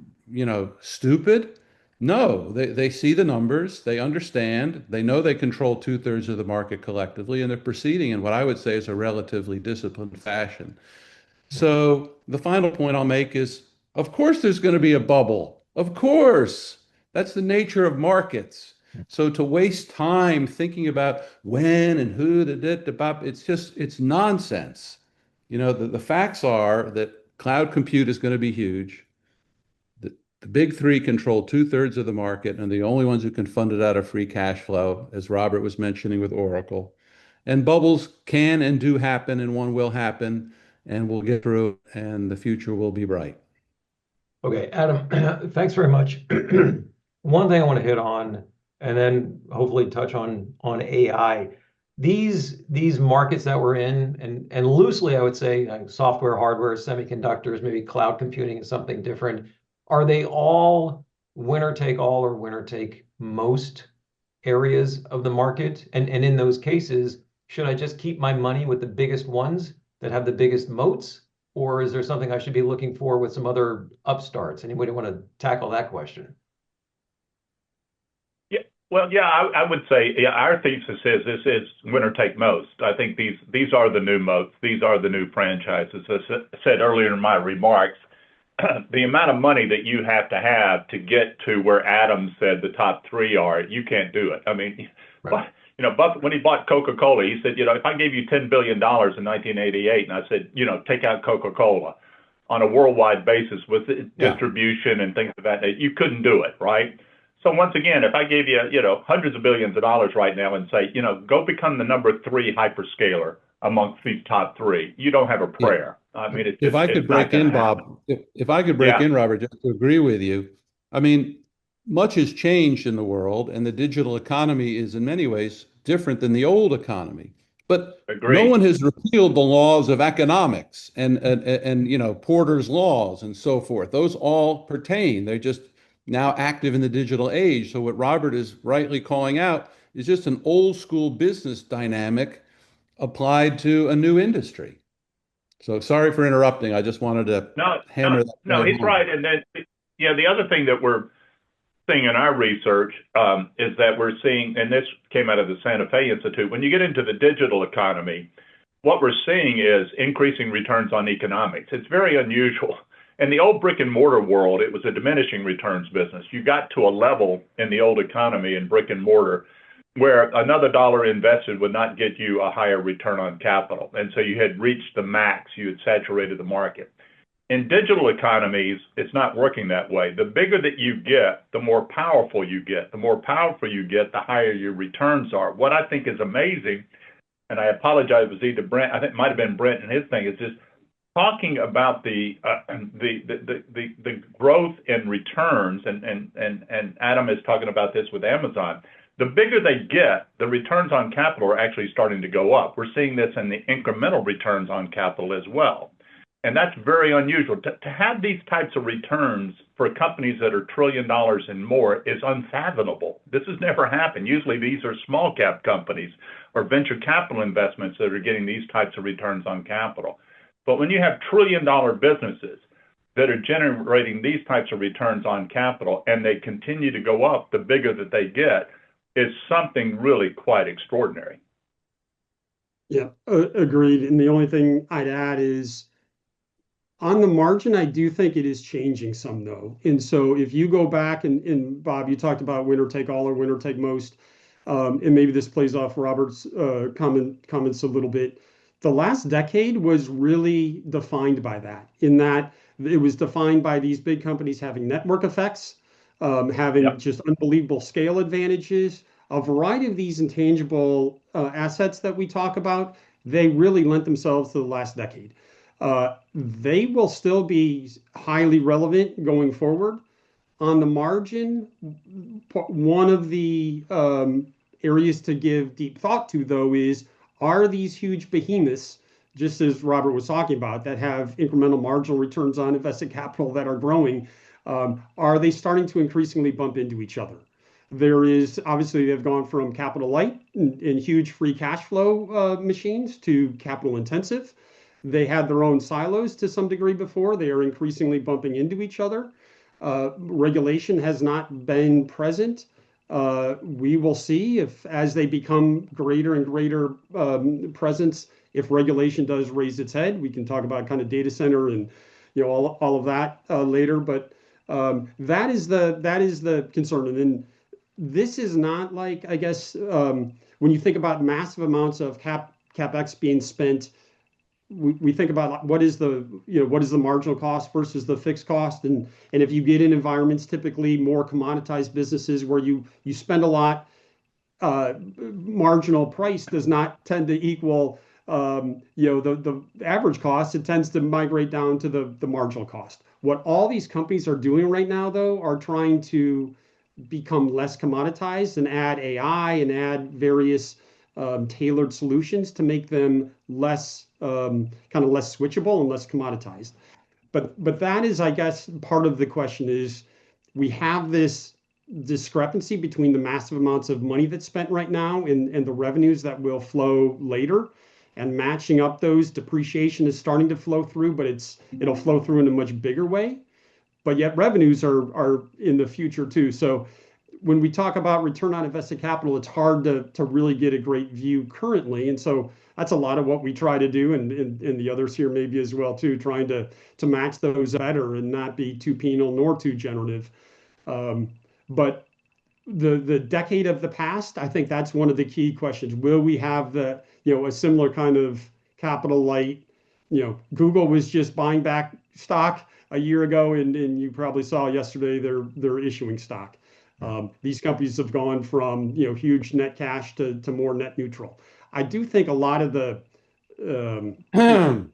[SPEAKER 2] stupid? No, they see the numbers, they understand, they know they control two-thirds of the market collectively, and they're proceeding in what I would say is a relatively disciplined fashion. So the final point I'll make is, of course, there's going to be a bubble. Of course, that's the nature of markets. So to waste time thinking about when and who it's nonsense. The facts are that cloud compute is going to be huge. The big three control two-thirds of the market, and the only ones who can fund it out of free cash flow, as Robert was mentioning with Oracle. And bubbles can and do happen, and one will happen, and we'll get through it, and the future will be bright.
[SPEAKER 1] Okay, Adam, thanks very much. One thing I want to hit on, and then hopefully touch on AI. These markets that we're in, and loosely I would say software, hardware, semiconductors, maybe cloud computing is something different. Are they all winner take all or winner take most areas of the market? And in those cases, should I just keep my money with the biggest ones that have the biggest moats? Or is there something I should be looking for with some other upstarts? Anybody want to tackle that question?
[SPEAKER 4] Yeah, well, yeah, I would say our thesis is this is winner take most. I think these are the new moats. These are the new franchises. As I said earlier in my remarks, the amount of money that you have to get to where Adam said the top three are, you can't do it. I mean, right. Buffett, when he bought Coca-Cola, he said, if I gave you $10 billion in 1988 and I said, take out Coca-Cola on a worldwide basis with distribution and things of that nature, you couldn't do it, right? So once again, if I gave you, hundreds of billions of dollars right now and say, go become the number three hyperscaler amongst these top three, you don't have a prayer. I mean,
[SPEAKER 2] if I could break in, Bob, if I could break in, Robert, just to agree with you. I mean, much has changed in the world, and the digital economy is in many ways different than the old economy. But no one has repealed the laws of economics and Porter's laws and so forth. Those all pertain. They're just now active in the digital age. So what Robert is rightly calling out is just an old school business dynamic applied to a new industry. So sorry for interrupting. I just wanted to hammer that.
[SPEAKER 4] No, he's right. And then, the other thing that we're seeing in our research is that we're seeing, and this came out of the Santa Fe Institute, when you get into the digital economy, what we're seeing is increasing returns on economics. It's very unusual. In the old brick and mortar world, it was a diminishing returns business. You got to a level in the old economy in brick and mortar where another dollar invested would not get you a higher return on capital. And so you had reached the max, you had saturated the market. In digital economies, it's not working that way. The bigger that you get, the more powerful you get. The more powerful you get, the higher your returns are. What I think is amazing, and I apologize, it was either Brent, I think it might have been Brent and his thing, is just talking about the growth in returns, and Adam is talking about this with Amazon. The bigger they get, the returns on capital are actually starting to go up. We're seeing this in the incremental returns on capital as well. And that's very unusual. To have these types of returns for companies that are $1 trillion and more is unfathomable. This has never happened. Usually these are small cap companies or venture capital investments that are getting these types of returns on capital. But when you have $1 trillion businesses that are generating these types of returns on capital and they continue to go up, the bigger that they get, is something really quite extraordinary.
[SPEAKER 3] Yeah, agreed. And the only thing I'd add is on the margin, I do think it is changing some though. And so if you go back and Bob, you talked about winner take all or winner take most, and maybe this plays off Robert's comments a little bit. The last decade was really defined by that, in that it was defined by these big companies having network effects, having just unbelievable scale advantages, a variety of these intangible assets that we talk about. They really lent themselves to the last decade. They will still be highly relevant going forward. On the margin, one of the areas to give deep thought to, though, is are these huge behemoths, just as Robert was talking about, that have incremental marginal returns on invested capital that are growing, are they starting to increasingly bump into each other? There is, obviously, they've gone from capital light and huge free cash flow machines to capital intensive. They had their own silos to some degree before. They are increasingly bumping into each other. Regulation has not been present. We will see if, as they become greater and greater presence, if regulation does raise its head. We can talk about kind of data center and all of that later. But that is the concern. And then this is not like, I guess, when you think about massive amounts of capex being spent. We think about what is the marginal cost versus the fixed cost, and if you get in environments typically more commoditized businesses where you spend a lot, marginal price does not tend to equal the average cost. It tends to migrate down to the marginal cost. What all these companies are doing right now, though, are trying to become less commoditized and add AI and add various tailored solutions to make them less kind of less switchable and less commoditized. But that is, I guess, part of the question is we have this discrepancy between the massive amounts of money that's spent right now and the revenues that will flow later, and matching up those. Depreciation is starting to flow through, but it'll flow through in a much bigger way. But yet revenues are in the future too. So when we talk about return on invested capital, it's hard to really get a great view currently. And so that's a lot of what we try to do, and the others here maybe as well too, trying to match those better and not be too penal nor too generative. But the decade of the past, I think that's one of the key questions. Will we have a similar kind of capital light? Google was just buying back stock a year ago, and you probably saw yesterday they're issuing stock. These companies have gone from huge net cash to more net neutral. I do think a lot of the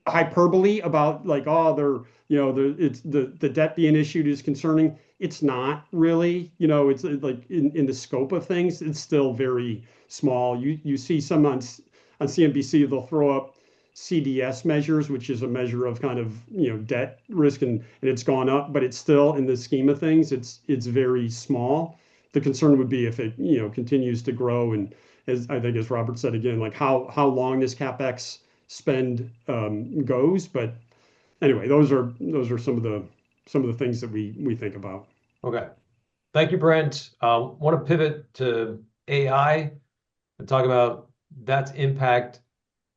[SPEAKER 3] hyperbole about like, oh, it's the debt being issued is concerning. It's not really. It's like in the scope of things, it's still very small. You see some on CNBC, they'll throw up CDS measures, which is a measure of kind of debt risk, and it's gone up, but it's still, in the scheme of things, it's very small. The concern would be if it continues to grow, and as Robert said again, like how long this capex spend goes. But anyway, those are some of the things that we think about.
[SPEAKER 1] Okay, thank you, Brent. Want to pivot to AI and talk about that's impact,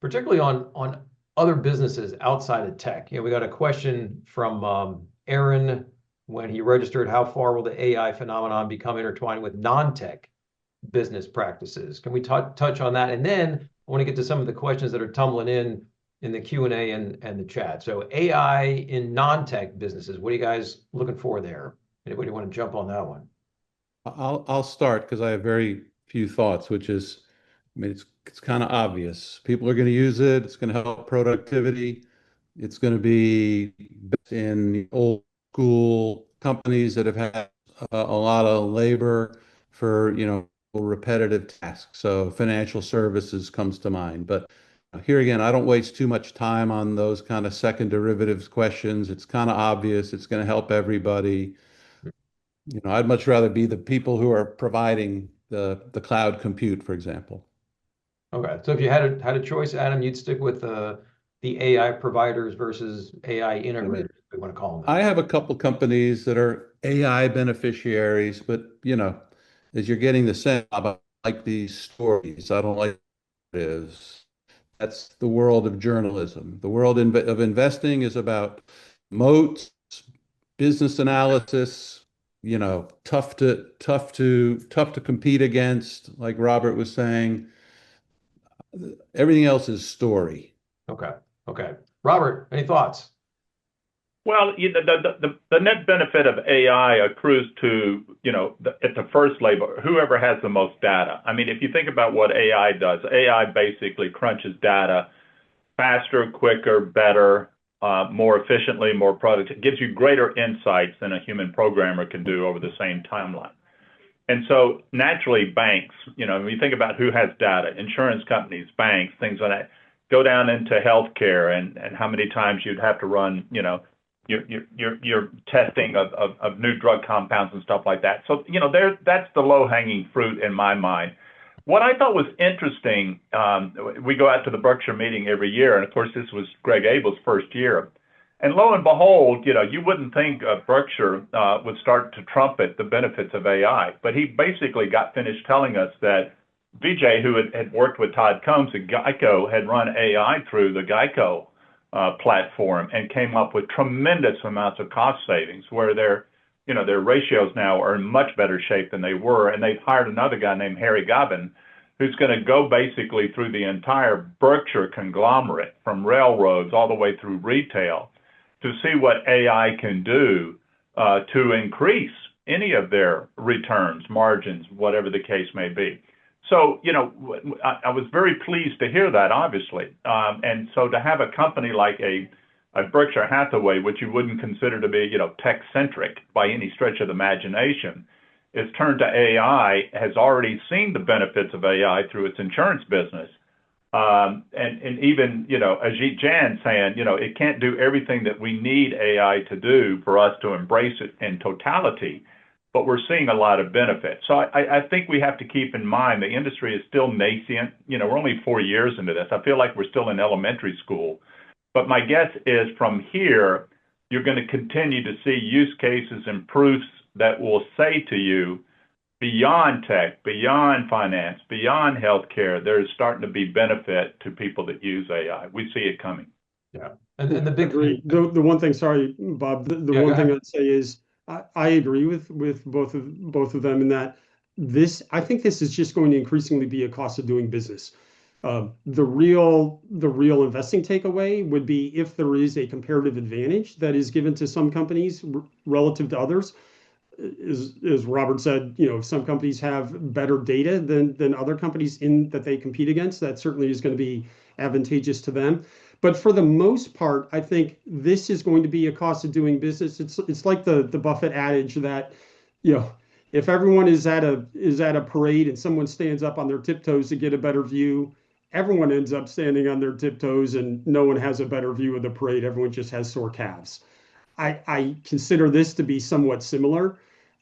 [SPEAKER 1] particularly on other businesses outside of tech. We got a question from Aaron when he registered, how far will the AI phenomenon become intertwined with non-tech business practices. Can we touch on that? And then I want to get to some of the questions that are tumbling in the Q&A and the chat. So AI in non-tech businesses, what are you guys looking for there? Anybody want to jump on that one?
[SPEAKER 2] I'll start because I have very few thoughts, which is, I mean, it's kind of obvious. People are going to use it. It's going to help productivity. It's going to be in old school companies that have had a lot of labor for, repetitive tasks. So financial services comes to mind. But here again, I don't waste too much time on those kind of second derivatives questions. It's kind of obvious. It's going to help everybody. I'd much rather be the people who are providing the cloud compute, for example.
[SPEAKER 1] Okay, so if you had a choice, Adam, you'd stick with the AI providers versus AI integrators, if we want to call them
[SPEAKER 2] I
[SPEAKER 1] that.
[SPEAKER 2] have a couple companies that are AI beneficiaries, but as you're getting the sense, I like these stories. I don't like it is. That's the world of journalism. The world of investing is about moats, business analysis, tough to compete against, like Robert was saying. Everything else is story.
[SPEAKER 1] Okay. Okay. Robert, any thoughts?
[SPEAKER 4] Well, the net benefit of AI accrues to, at the first label, whoever has the most data. I mean, if you think about what AI does, AI basically crunches data faster, quicker, better, more efficiently, more product. It gives you greater insights than a human programmer can do over the same timeline. And so naturally, banks, when you think about who has data, insurance companies, banks, things like that, go down into healthcare and how many times you'd have to run, your testing of new drug compounds and stuff like that. So, that's the low-hanging fruit in my mind. What I thought was interesting, we go out to the Berkshire meeting every year, and of course, this was Greg Abel's first year. And lo and behold, you wouldn't think Berkshire would start to trumpet the benefits of AI, but he basically got finished telling us that Vijay, who had worked with Todd Combs at Geico, had run AI through the Geico platform and came up with tremendous amounts of cost savings, where their ratios now are in much better shape than they were, and they've hired another guy named Harry Gobbin, who's going to go basically through the entire Berkshire conglomerate, from railroads all the way through retail, to see what AI can do to increase any of their returns, margins, whatever the case may be. So, I was very pleased to hear that, obviously. And so to have a company like a Berkshire Hathaway, which you wouldn't consider to be, tech-centric by any stretch of the imagination, is turned to AI, has already seen the benefits of AI through its insurance business. And even, Ajit Jan saying, it can't do everything that we need AI to do for us to embrace it in totality, but we're seeing a lot of benefit. So I think we have to keep in mind the industry is still nascent. We're only 4 years into this. I feel like we're still in elementary school. But my guess is from here, you're going to continue to see use cases and proofs that will say to you, beyond tech, beyond finance, beyond healthcare, there's starting to be benefit to people that use AI. We see it coming.
[SPEAKER 1] Yeah. And the big
[SPEAKER 3] agree. The one thing, sorry, Bob, the one thing I'd say is I agree with both of them in that I think this is just going to increasingly be a cost of doing business. The real investing takeaway would be if there is a comparative advantage that is given to some companies relative to others. As Robert said, if some companies have better data than other companies that they compete against, that certainly is going to be advantageous to them. But for the most part, I think this is going to be a cost of doing business. It's like the Buffett adage that, if everyone is at a parade and someone stands up on their tiptoes to get a better view, everyone ends up standing on their tiptoes and no one has a better view of the parade. Everyone just has sore calves. I consider this to be somewhat similar.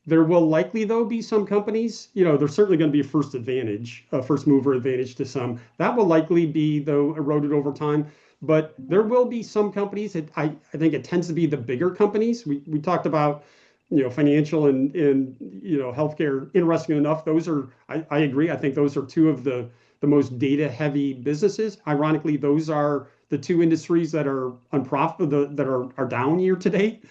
[SPEAKER 3] There will likely, though, be some companies, there's certainly going to be a first mover advantage to some. That will likely be, though, eroded over time. But there will be some companies that I think it tends to be the bigger companies. We talked about, financial and healthcare. Interesting enough, those are, I agree. I think those are two of the most data heavy businesses. Ironically, those are the two industries that are unprofitable, that are down year to date.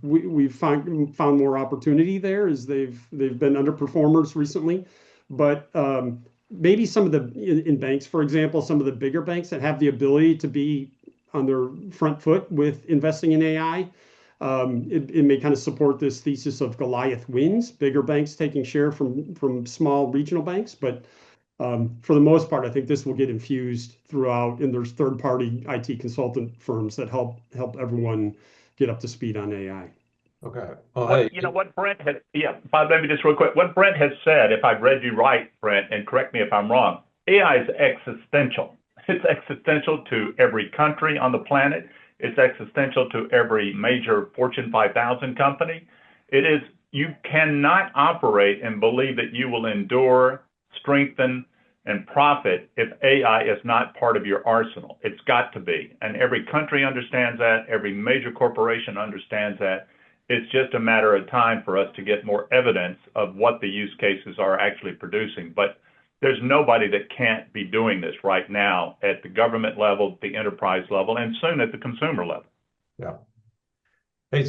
[SPEAKER 3] We've found more opportunity there as they've been underperformers recently. but maybe some of the in banks, for example, some of the bigger banks that have the ability to be on their front foot with investing in AI, it may kind of support this thesis of Goliath wins, bigger banks taking share from small regional banks. But for the most part, I think this will get infused throughout, and there's third-party IT consultant firms that help everyone get up to speed on AI.
[SPEAKER 1] Okay. Well, hey,
[SPEAKER 4] What Brent had, Bob, let me just real quick. What Brent has said, if I've read you right, Brent, and correct me if I'm wrong, AI is existential. It's existential to every country on the planet. It's existential to every major Fortune 5000 company. It is, you cannot operate and believe that you will endure, strengthen, and profit if AI is not part of your arsenal. It's got to be. And every country understands that. Every major corporation understands that. It's just a matter of time for us to get more evidence of what the use cases are actually producing. But there's nobody that can't be doing this right now at the government level, the enterprise level, and soon at the consumer level.
[SPEAKER 1] Yeah. Hey,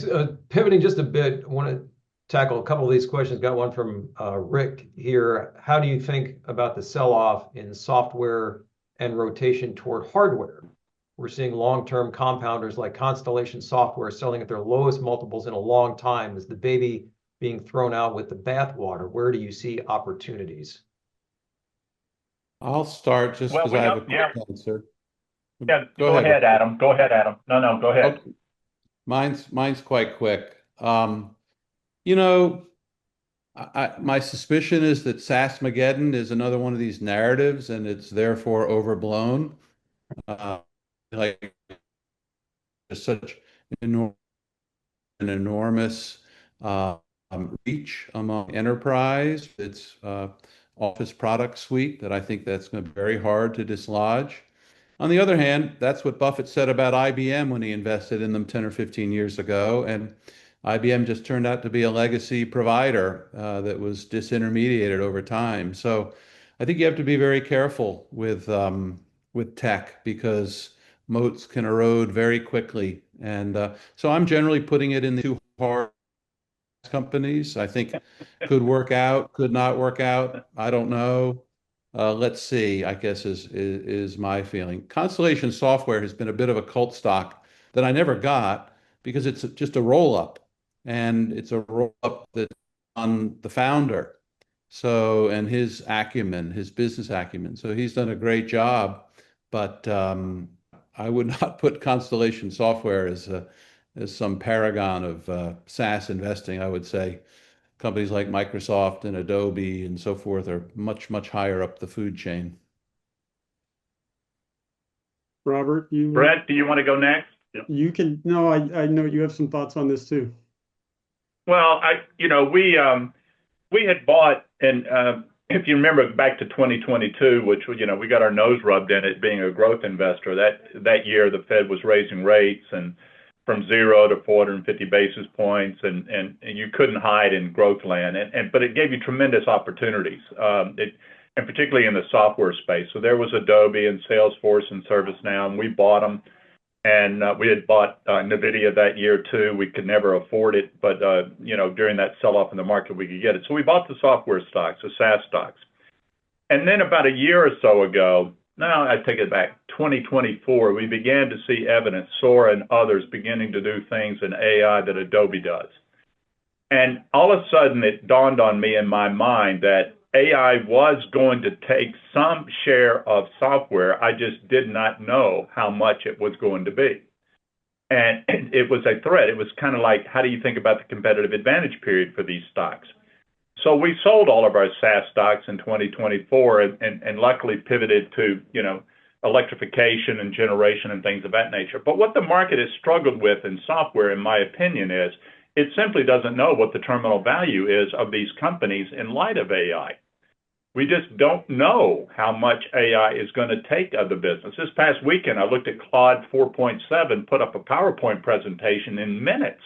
[SPEAKER 1] pivoting just a bit, I want to tackle a couple of these questions. Got one from Rick here. How do you think about the sell-off in software and rotation toward hardware? We're seeing long-term compounders like Constellation Software selling at their lowest multiples in a long time. Is the baby being thrown out with the bathwater? Where do you see opportunities?
[SPEAKER 2] I'll start just because I have a quick answer.
[SPEAKER 4] Yeah, go ahead, Adam. Go ahead, Adam. No, go ahead.
[SPEAKER 2] Okay. Mine's quite quick. You know, my suspicion is that SaaSmageddon is another one of these narratives, and it's therefore overblown. Like such an enormous reach among enterprise. It's Office product suite that I think that's going to be very hard to dislodge. On the other hand, that's what Buffett said about IBM when he invested in them 10 or 15 years ago. And IBM just turned out to be a legacy provider that was disintermediated over time. So I think you have to be very careful with tech because moats can erode very quickly. And so I'm generally putting it in the two hard companies. I think could work out, could not work out. I don't know. Let's see, I guess is my feeling. Constellation Software has been a bit of a cult stock that I never got because it's just a roll up, and it's a roll up that's on the founder. So, and his acumen, his business acumen. So he's done a great job, but I would not put Constellation Software as some paragon of SaaS investing. I would say companies like Microsoft and Adobe and so forth are much, much higher up the food chain.
[SPEAKER 3] Robert,
[SPEAKER 4] Brett, do you want to go next?
[SPEAKER 3] You can. No, I know you have some thoughts on this too.
[SPEAKER 4] Well, we had bought, and if you remember back to 2022, which we got our nose rubbed in it being a growth investor. That year the Fed was raising rates and from 0 to 450 basis points, and you couldn't hide in growth land. But it gave you tremendous opportunities, and particularly in the software space. So there was Adobe and Salesforce and ServiceNow, and we bought them. And we had bought NVIDIA that year too. We could never afford it, but during that sell-off in the market, we could get it. So we bought the software stocks, the SaaS stocks. And then about a year or so ago, no, I take it back, 2024, we began to see evidence, Sora and others beginning to do things in AI that Adobe does. And all of a sudden, it dawned on me in my mind that AI was going to take some share of software. I just did not know how much it was going to be. And it was a threat. It was kind of like, how do you think about the competitive advantage period for these stocks? So we sold all of our SaaS stocks in 2024 and luckily pivoted to, electrification and generation and things of that nature. But what the market has struggled with in software, in my opinion, is it simply doesn't know what the terminal value is of these companies in light of AI. We just don't know how much AI is going to take of the business. This past weekend, I looked at Claude 4.7, put up a PowerPoint presentation in minutes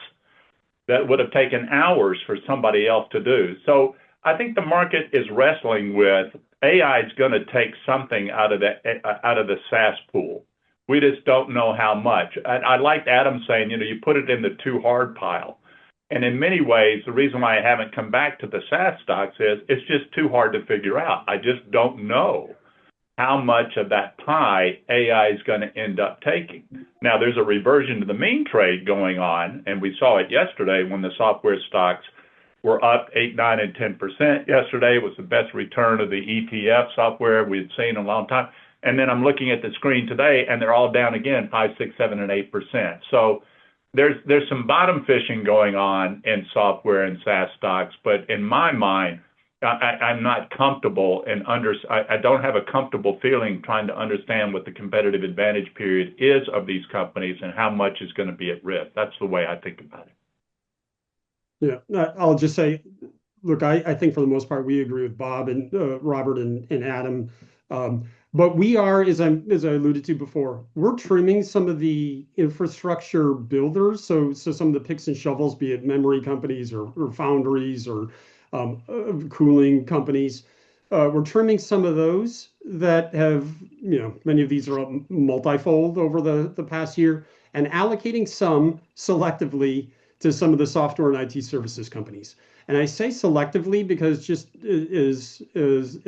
[SPEAKER 4] that would have taken hours for somebody else to do. So I think the market is wrestling with AI is going to take something out of the SaaS pool. We just don't know how much. I liked Adam saying, you put it in the too hard pile. And in many ways, the reason why I haven't come back to the SaaS stocks is it's just too hard to figure out. I just don't know how much of that pie AI is going to end up taking. Now, there's a reversion to the mean trade going on, and we saw it yesterday when the software stocks were up 8, 9, and 10% yesterday. It was the best return of the ETF software we had seen in a long time. And then I'm looking at the screen today, and they're all down again, 5, 6, 7, and 8%. So there's some bottom fishing going on in software and SaaS stocks, but in my mind, I'm not comfortable and I don't have a comfortable feeling trying to understand what the competitive advantage period is of these companies and how much is going to be at risk. That's the way I think about it.
[SPEAKER 3] Yeah, I'll just say, look, I think for the most part we agree with Bob and Robert and Adam, but we are, as I alluded to before, we're trimming some of the infrastructure builders. So some of the picks and shovels, be it memory companies or foundries or cooling companies. We're trimming some of those that have, many of these are up multifold over the past year, and allocating some selectively to some of the software and IT services companies. And I say selectively because just as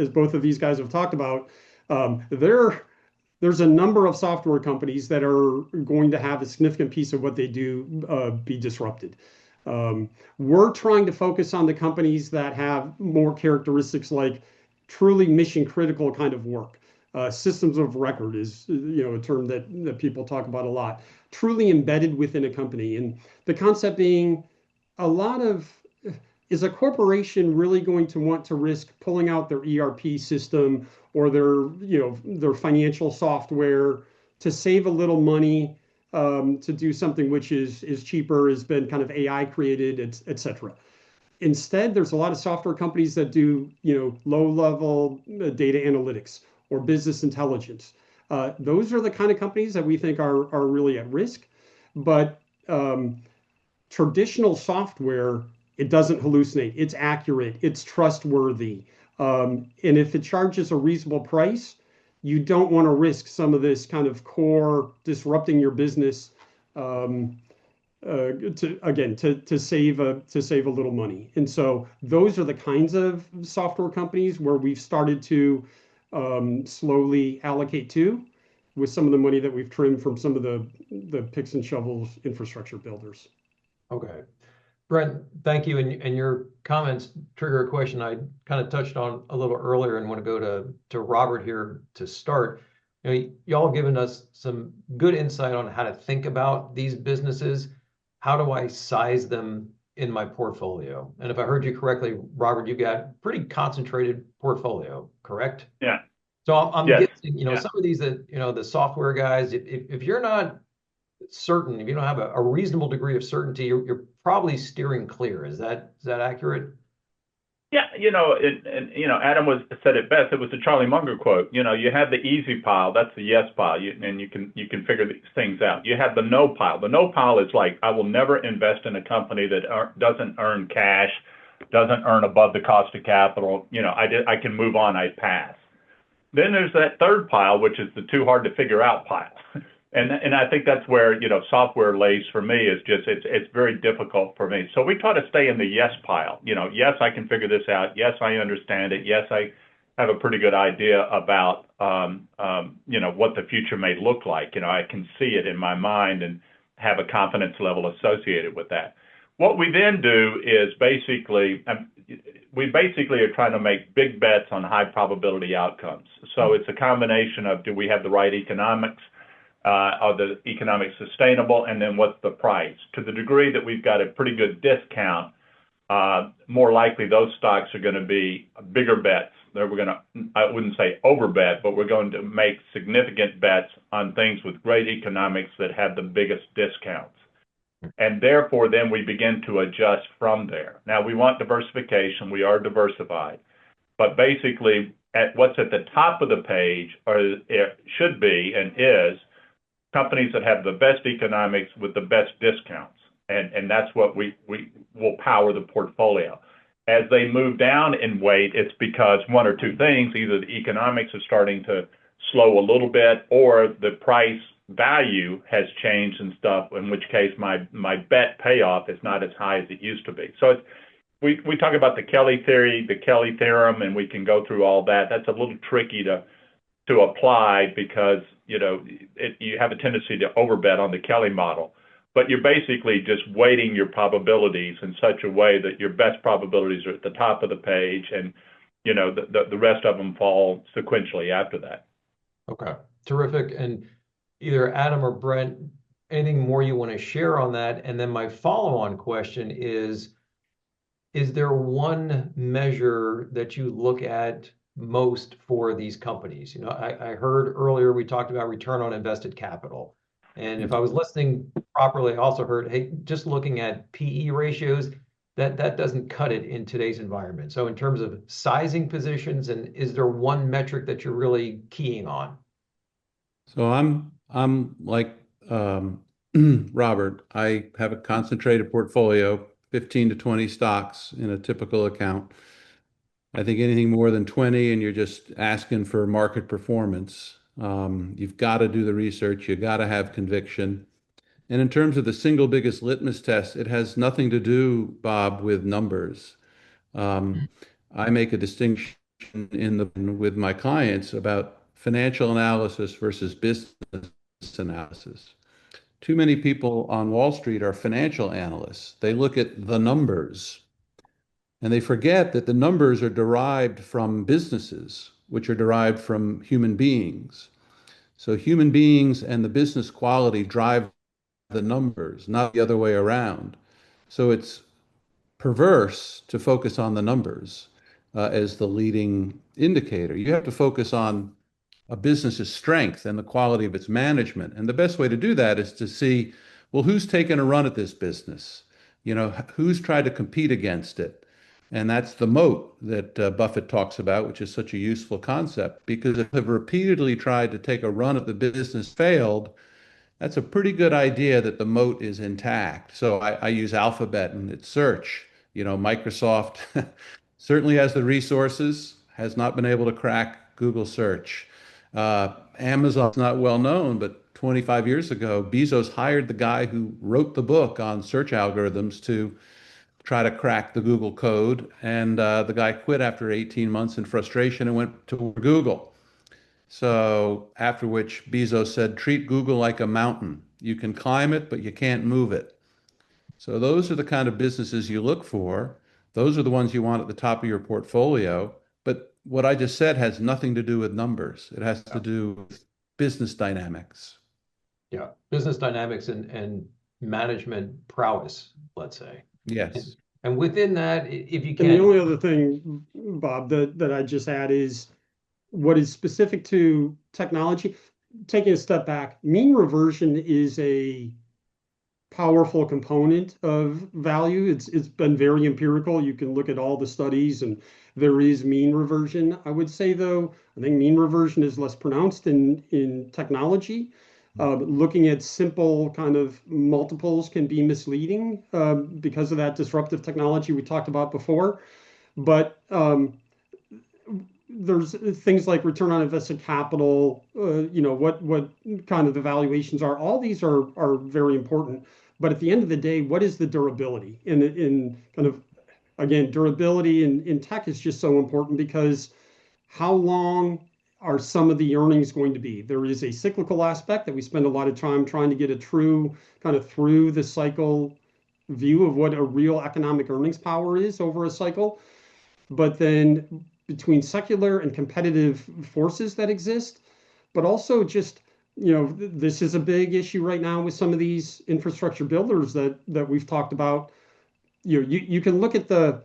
[SPEAKER 3] both of these guys have talked about, there's a number of software companies that are going to have a significant piece of what they do be disrupted. We're trying to focus on the companies that have more characteristics like truly mission critical kind of work. Systems of record is a term that people talk about a lot. Truly embedded within a company, and the concept being is a corporation really going to want to risk pulling out their ERP system or their financial software to save a little money? To do something which is cheaper, has been kind of AI created, et cetera. Instead, there's a lot of software companies that do low-level data analytics or business intelligence. Those are the kind of companies that we think are really at risk. But traditional software, it doesn't hallucinate. It's accurate. It's trustworthy. And if it charges a reasonable price, you don't want to risk some of this kind of core disrupting your business to save a little money. And so those are the kinds of software companies where we've started to slowly allocate to, with some of the money that we've trimmed from some of the picks and shovels infrastructure builders.
[SPEAKER 1] Okay. Brent, thank you. And your comments trigger a question I kind of touched on a little earlier and want to go to Robert here to start. Y'all given us some good insight on how to think about these businesses. How do I size them in my portfolio? And if I heard you correctly, Robert, you got a pretty concentrated portfolio, correct?
[SPEAKER 4] Yeah.
[SPEAKER 1] So I'm
[SPEAKER 4] yes.
[SPEAKER 1] guessing, some of these that, the software guys, if you're not certain, if you don't have a reasonable degree of certainty, you're probably steering clear. Is that accurate?
[SPEAKER 4] Yeah, Adam said it best. It was the Charlie Munger quote. You have the easy pile, that's the yes pile, and you can figure these things out. You have the no pile. The no pile is like, I will never invest in a company that doesn't earn cash, doesn't earn above the cost of capital. I can move on. I pass. Then there's that third pile, which is the too hard to figure out pile. And I think that's where, software lays for me is just, it's very difficult for me. So we try to stay in the yes pile. Yes, I can figure this out. Yes, I understand it. Yes, I have a pretty good idea about, what the future may look like. I can see it in my mind and have a confidence level associated with that. What we then do is we basically are trying to make big bets on high probability outcomes. So it's a combination of, do we have the right economics? Are the economics sustainable? And then what's the price? To the degree that we've got a pretty good discount, more likely those stocks are going to be bigger bets. I wouldn't say overbet, but we're going to make significant bets on things with great economics that have the biggest discounts. And therefore, then we begin to adjust from there. Now, we want diversification. We are diversified. But basically, what's at the top of the page, or it should be and is, companies that have the best economics with the best discounts. And that's what we will power the portfolio. As they move down in weight, it's because one or two things: either the economics are starting to slow a little bit, or the price value has changed and stuff, in which case my bet payoff is not as high as it used to be. So we talk about the Kelly theory, the Kelly theorem, and we can go through all that. That's a little tricky to apply because, you have a tendency to overbet on the Kelly model. But you're basically just weighting your probabilities in such a way that your best probabilities are at the top of the page, and the rest of them fall sequentially after that.
[SPEAKER 1] Okay, terrific. And either Adam or Brent, anything more you want to share on that? And then my follow-on question is there one measure that you look at most for these companies? I heard earlier we talked about return on invested capital. And if I was listening properly, I also heard, hey, just looking at PE ratios, that doesn't cut it in today's environment. So in terms of sizing positions, and is there one metric that you're really keying on?
[SPEAKER 2] So I'm like Robert. I have a concentrated portfolio, 15 to 20 stocks in a typical account. I think anything more than 20 and you're just asking for market performance, you've got to do the research, you got to have conviction. And in terms of the single biggest litmus test, it has nothing to do, Bob, with numbers. I make a distinction with my clients about financial analysis versus business analysis. Too many people on Wall Street are financial analysts. They look at the numbers and they forget that the numbers are derived from businesses, which are derived from human beings. So human beings and the business quality drive the numbers, not the other way around. So it's perverse to focus on the numbers as the leading indicator. You have to focus on a business's strength and the quality of its management. And the best way to do that is to see, well, who's taken a run at this business? Who's tried to compete against it? And that's the moat that Buffett talks about, which is such a useful concept, because if they've repeatedly tried to take a run at the business, failed, that's a pretty good idea that the moat is intact. So I use Alphabet and its search. Microsoft certainly has the resources, has not been able to crack Google search. Amazon's not well known, but 25 years ago, Bezos hired the guy who wrote the book on search algorithms to try to crack the Google code. And the guy quit after 18 months in frustration and went to Google. So after which Bezos said, treat Google like a mountain. You can climb it, but you can't move it. So those are the kind of businesses you look for. Those are the ones you want at the top of your portfolio. But what I just said has nothing to do with numbers. It has to do with business dynamics.
[SPEAKER 1] Yeah, business dynamics and management prowess, let's say.
[SPEAKER 2] Yes.
[SPEAKER 1] And within that, if you can.
[SPEAKER 3] And the only other thing, Bob, that I just add is what is specific to technology. Taking a step back, mean reversion is a powerful component of value. It's been very empirical. You can look at all the studies and there is mean reversion. I would say though, I think mean reversion is less pronounced in technology. Looking at simple kind of multiples can be misleading because of that disruptive technology we talked about before. But there's things like return on invested capital, what kind of the valuations are. All these are very important. But at the end of the day, what is the durability? In kind of, again, durability in tech is just so important because how long are some of the earnings going to be? There is a cyclical aspect that we spend a lot of time trying to get a true kind of through the cycle view of what a real economic earnings power is over a cycle. But then between secular and competitive forces that exist, but also just, this is a big issue right now with some of these infrastructure builders that we've talked about. You can look at the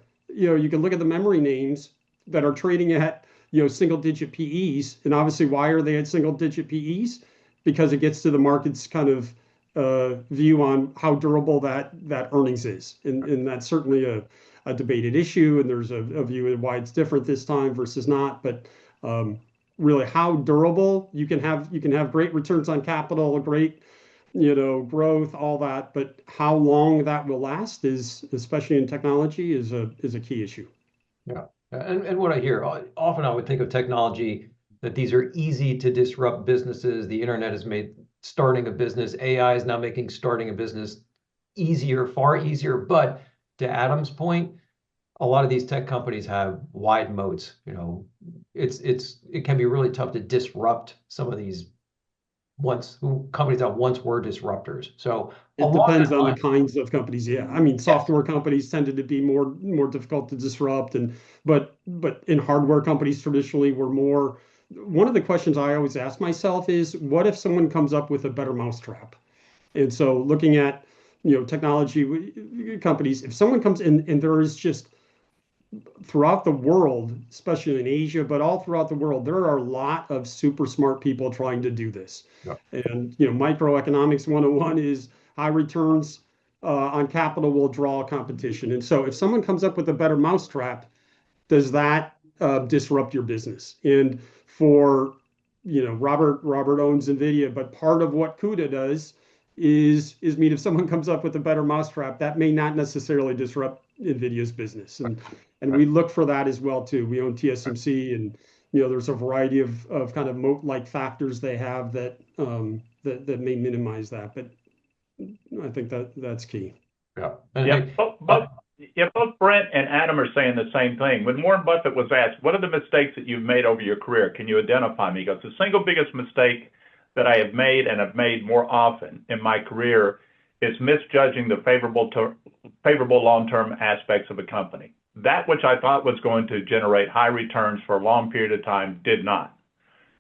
[SPEAKER 3] memory names that are trading at single digit PEs, and obviously why are they at single digit PEs? Because it gets to the market's kind of view on how durable that earnings is, and that's certainly a debated issue, and there's a view of why it's different this time versus not. But really, how durable you can have great returns on capital, a great growth, all that, but how long that will last is, especially in technology, is a key issue.
[SPEAKER 1] Yeah, and what I hear often, I would think of technology that these are easy to disrupt businesses. The internet has made starting a business. AI is now making starting a business easier, far easier. But to Adam's point, a lot of these tech companies have wide moats. It can be really tough to disrupt some of these companies that once were disruptors. So
[SPEAKER 3] it depends on the kinds of companies. Yeah, I mean, software companies tended to be more difficult to disrupt, but in hardware companies traditionally were more. One of the questions I always ask myself is, what if someone comes up with a better mousetrap? And so, looking at technology companies, if someone comes in and there is just throughout the world, especially in Asia, but all throughout the world, there are a lot of super smart people trying to do this.
[SPEAKER 1] Yeah.
[SPEAKER 3] And microeconomics 101 is high returns on capital will draw competition. And so if someone comes up with a better mousetrap, does that disrupt your business? And for Robert owns NVIDIA, but part of what CUDA does is mean if someone comes up with a better mousetrap, that may not necessarily disrupt NVIDIA's business. And we look for that as well too. We own TSMC, and there's a variety of kind of moat-like factors they have that may minimize that. But I think that's key.
[SPEAKER 1] Yeah.
[SPEAKER 4] Both Brent and Adam are saying the same thing. When Warren Buffett was asked, what are the mistakes that you've made over your career? Can you identify me? He goes, the single biggest mistake that I have made and have made more often in my career is misjudging the favorable long-term aspects of a company. That which I thought was going to generate high returns for a long period of time did not.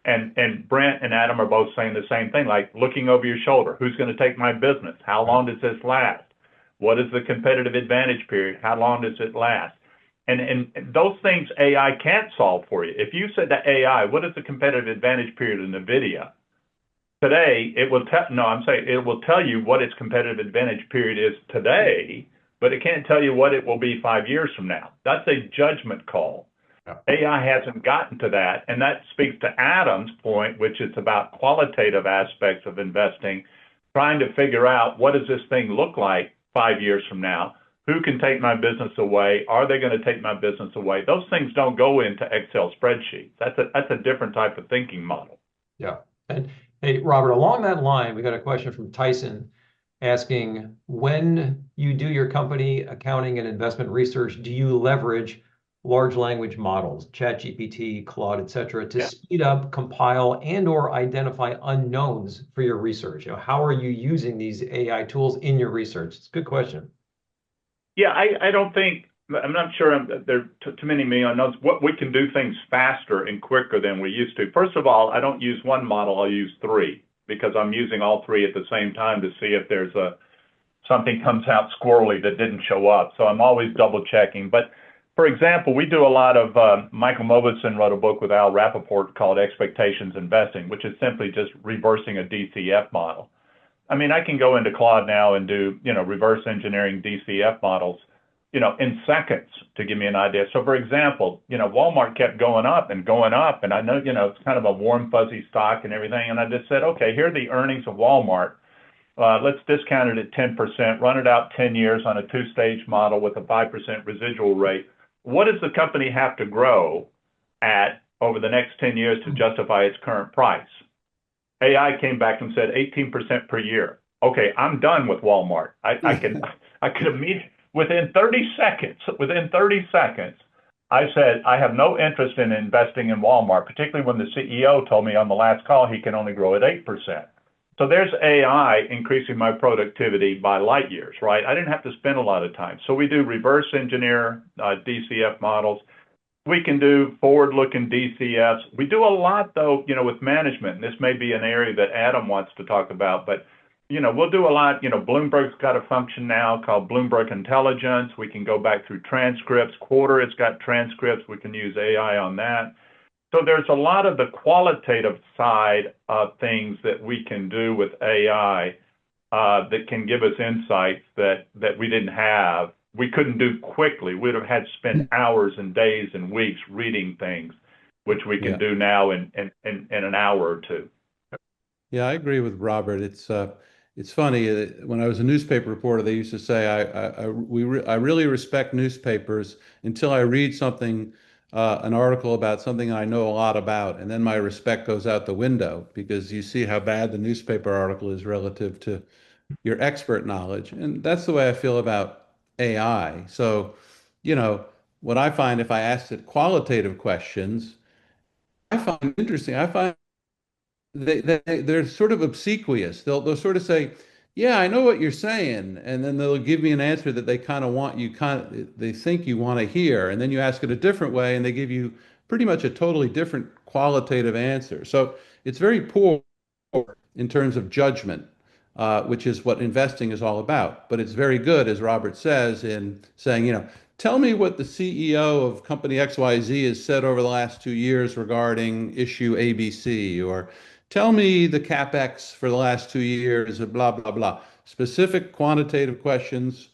[SPEAKER 4] And Brent and Adam are both saying the same thing, like looking over your shoulder. Who's going to take my business? How long does this last? What is the competitive advantage period? How long does it last? And those things AI can't solve for you. If you said to AI, what is the competitive advantage period in NVIDIA? Today, it will tell you what its competitive advantage period is today, but it can't tell you what it will be 5 years from now. That's a judgment call. Yeah. AI hasn't gotten to that, and that speaks to Adam's point, which is about qualitative aspects of investing, trying to figure out what does this thing look like 5 years from now? Who can take my business away? Are they going to take my business away? Those things don't go into Excel spreadsheets. That's a different type of thinking model.
[SPEAKER 1] Yeah. And hey, Robert, along that line, we got a question from Tyson asking, when you do your company accounting and investment research, do you leverage large language models, ChatGPT, Claude, et cetera, to speed up, compile, and/or identify unknowns for your research? How are you using these AI tools in your research? It's a good question.
[SPEAKER 4] Yeah, I'm not sure there are too many unknowns. What we can do things faster and quicker than we used to. First of all, I don't use one model, I'll use three, because I'm using all three at the same time to see if there's something comes out squirrely that didn't show up. So I'm always double checking. But for example, we do a lot of, Michael Mobison wrote a book with Al Rappaport called Expectations Investing, which is simply just reversing a DCF model. I mean, I can go into Claude now and do, reverse engineering DCF models, in seconds to give me an idea. So for example, Walmart kept going up, and I know, it's kind of a warm, fuzzy stock and everything. And I just said, okay, here are the earnings of Walmart. Let's discount it at 10%, run it out 10 years on a two-stage model with a 5% residual rate. What does the company have to grow at over the next 10 years to justify its current price? AI came back and said 18% per year. Okay, I'm done with Walmart. I could immediately, within 30 seconds, I said, I have no interest in investing in Walmart, particularly when the CEO told me on the last call he can only grow at 8%. So there's AI increasing my productivity by light years, right? I didn't have to spend a lot of time. So we do reverse engineer DCF models. We can do forward-looking DCFs. We do a lot, though, with management. And this may be an area that Adam wants to talk about, but we'll do a lot. Bloomberg's got a function now called Bloomberg Intelligence. We can go back through transcripts. Quarter, it's got transcripts. We can use AI on that. So there's a lot of the qualitative side of things that we can do with AI that can give us insights that we didn't have. We couldn't do quickly. We'd have had to spend hours and days and weeks reading things, which we can do now in an hour or two.
[SPEAKER 2] Yeah, I agree with Robert. It's funny. When I was a newspaper reporter, they used to say, I really respect newspapers until I read something an article about something I know a lot about, and then my respect goes out the window because you see how bad the newspaper article is relative to your expert knowledge. And that's the way I feel about AI. So, you know, what I find if I ask it qualitative questions, I find interesting. I find they're sort of obsequious. They'll sort of say, "Yeah, I know what you're saying," and then they'll give me an answer that they kind of want you they think you want to hear, and then you ask it a different way, and they give you pretty much a totally different qualitative answer. So it's very poor in terms of judgment, which is what investing is all about. But it's very good, as Robert says, in saying, tell me what the CEO of company XYZ has said over the last 2 years regarding issue ABC, or tell me the CapEx for the last 2 years, blah, blah, blah. Specific quantitative questions,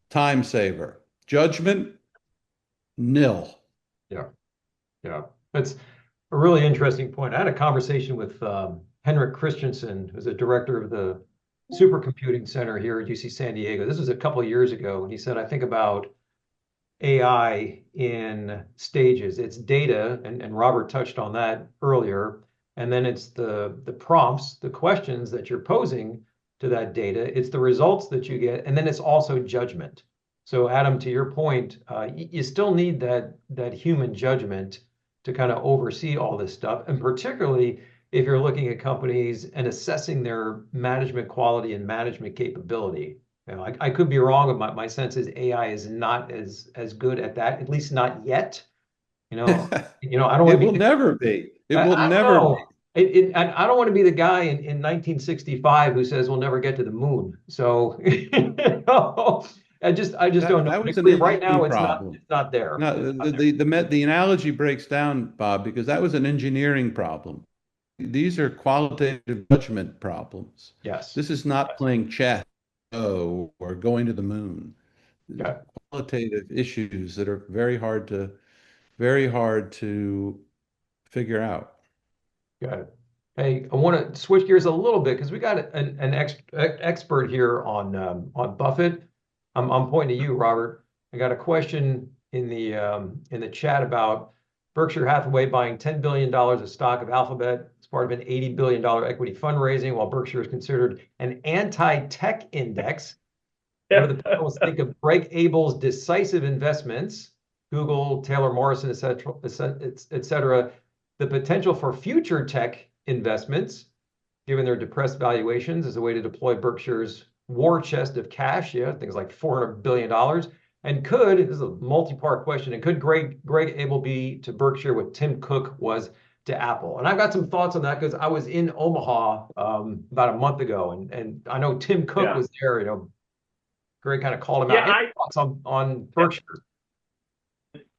[SPEAKER 2] time saver. Judgment, nil.
[SPEAKER 1] Yeah, yeah. That's a really interesting point. I had a conversation with Henrik Christensen, who's a director of the Supercomputing Center here at UC San Diego. This was a couple of years ago, and he said, I think about AI in stages. It's data, and Robert touched on that earlier, and then it's the prompts, the questions that you're posing to that data. It's the results that you get, and then it's also judgment. So, Adam, to your point, you still need that human judgment to kind of oversee all this stuff, and particularly if you're looking at companies and assessing their management quality and management capability. I could be wrong, but my sense is AI is not as good at that, at least not yet. I don't want
[SPEAKER 2] It
[SPEAKER 1] to
[SPEAKER 2] will
[SPEAKER 1] be.
[SPEAKER 2] never be. It will
[SPEAKER 1] I don't
[SPEAKER 2] never be.
[SPEAKER 1] know. I don't want to be the guy in 1965 who says we'll never get to the moon. So, I just don't know.
[SPEAKER 2] That was an
[SPEAKER 1] Particularly right
[SPEAKER 2] engineering
[SPEAKER 1] now, it's not
[SPEAKER 2] problem.
[SPEAKER 1] it's not there.
[SPEAKER 2] No,
[SPEAKER 1] It's not there.
[SPEAKER 2] the analogy breaks down, Bob, because that was an engineering problem. These are qualitative judgment problems.
[SPEAKER 1] Yes.
[SPEAKER 2] This is not playing chess or going to the moon.
[SPEAKER 1] Okay.
[SPEAKER 2] Qualitative issues that are very hard to figure out.
[SPEAKER 1] Got it. Hey, I want to switch gears a little bit because we got an expert here on Buffett. I'm pointing to you, Robert. I got a question in the chat about Berkshire Hathaway buying $10 billion of stock of Alphabet as part of an $80 billion equity fundraising, while Berkshire is considered an anti-tech index. What do the panelists think of Greg Abel's decisive investments, Google, Taylor Morrison, et cetera, the potential for future tech investments, given their depressed valuations, as a way to deploy Berkshire's war chest of cash, things like $400 billion. And this is a multi-part question, and could Greg Abel be to Berkshire what Tim Cook was to Apple? And I've got some thoughts on that because I was in Omaha about a month ago, and I know Tim Cook was there. Greg kind of called him out. Any thoughts on Berkshire?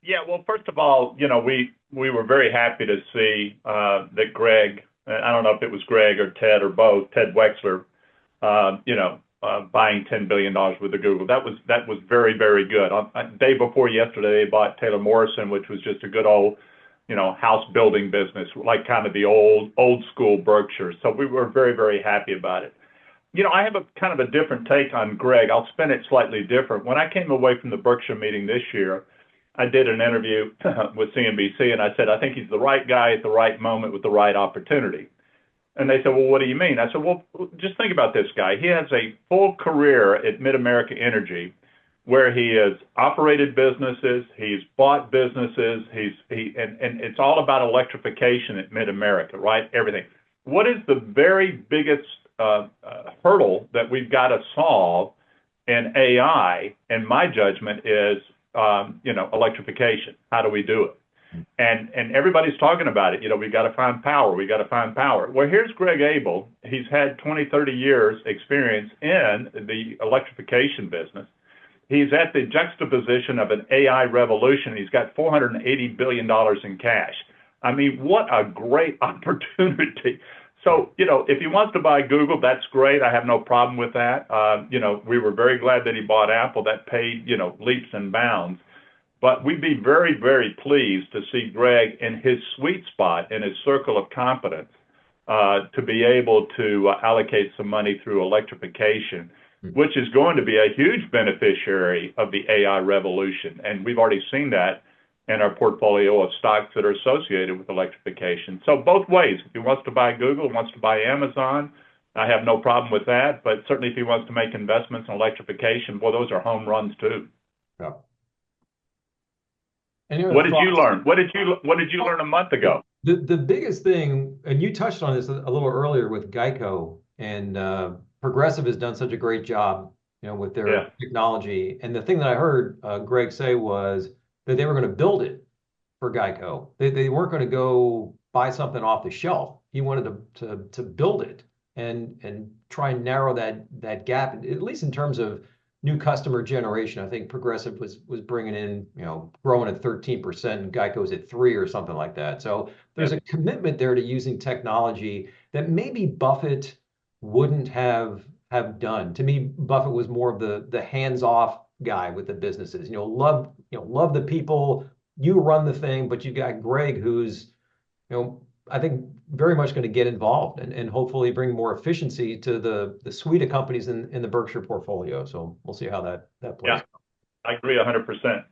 [SPEAKER 4] Yeah, well, first of all, we were very happy to see that Greg, I don't know if it was Greg or Ted or both, Ted Wexler, buying $10 billion worth of Google. That was very, very good. Day before yesterday, they bought Taylor Morrison, which was just a good old, house building business, like kind of the old school Berkshire. So we were very, very happy about it. I have a kind of a different take on Greg. I'll spin it slightly different. When I came away from the Berkshire meeting this year, I did an interview with CNBC, and I said, I think he's the right guy at the right moment with the right opportunity. And they said, well, what do you mean? I said, well, just think about this guy. He has a full career at Mid-America Energy where he has operated businesses, he's bought businesses, and it's all about electrification at Mid-America, right? Everything. What is the very biggest hurdle that we've got to solve in AI, in my judgment, is electrification. How do we do it? And everybody's talking about it. We got to find power. We got to find power. Well, here's Greg Abel. He's had 20, 30 years experience in the electrification business. He's at the juxtaposition of an AI revolution. He's got $480 billion in cash. I mean, what a great opportunity. So, if he wants to buy Google, that's great. I have no problem with that. We were very glad that he bought Apple. That paid, leaps and bounds. But we'd be very, very pleased to see Greg in his sweet spot, in his circle of competence, to be able to allocate some money through electrification, which is going to be a huge beneficiary of the AI revolution. And we've already seen that and our portfolio of stocks that are associated with electrification. So both ways. If he wants to buy Google, wants to buy Amazon, I have no problem with that. But certainly if he wants to make investments in electrification, well, those are home runs too.
[SPEAKER 1] Yeah.
[SPEAKER 4] What did you learn? What did you learn a month ago?
[SPEAKER 1] The biggest thing, and you touched on this a little earlier with Geico, and Progressive has done such a great job, with their technology. And the thing that I heard Greg say was that they were going to build it for Geico. They weren't going to go buy something off the shelf. He wanted to build it and try and narrow that gap, at least in terms of new customer generation. I think Progressive was bringing in, growing at 13%, and Geico's at 3 or something like that. So there's a commitment there to using technology that maybe Buffett wouldn't have done. To me, Buffett was more of the hands-off guy with the businesses. Love the people. You run the thing, but you've got Greg, who's, I think very much going to get involved and hopefully bring more efficiency to the suite of companies in the Berkshire portfolio. So we'll see how that plays.
[SPEAKER 4] Yeah, I agree 100%.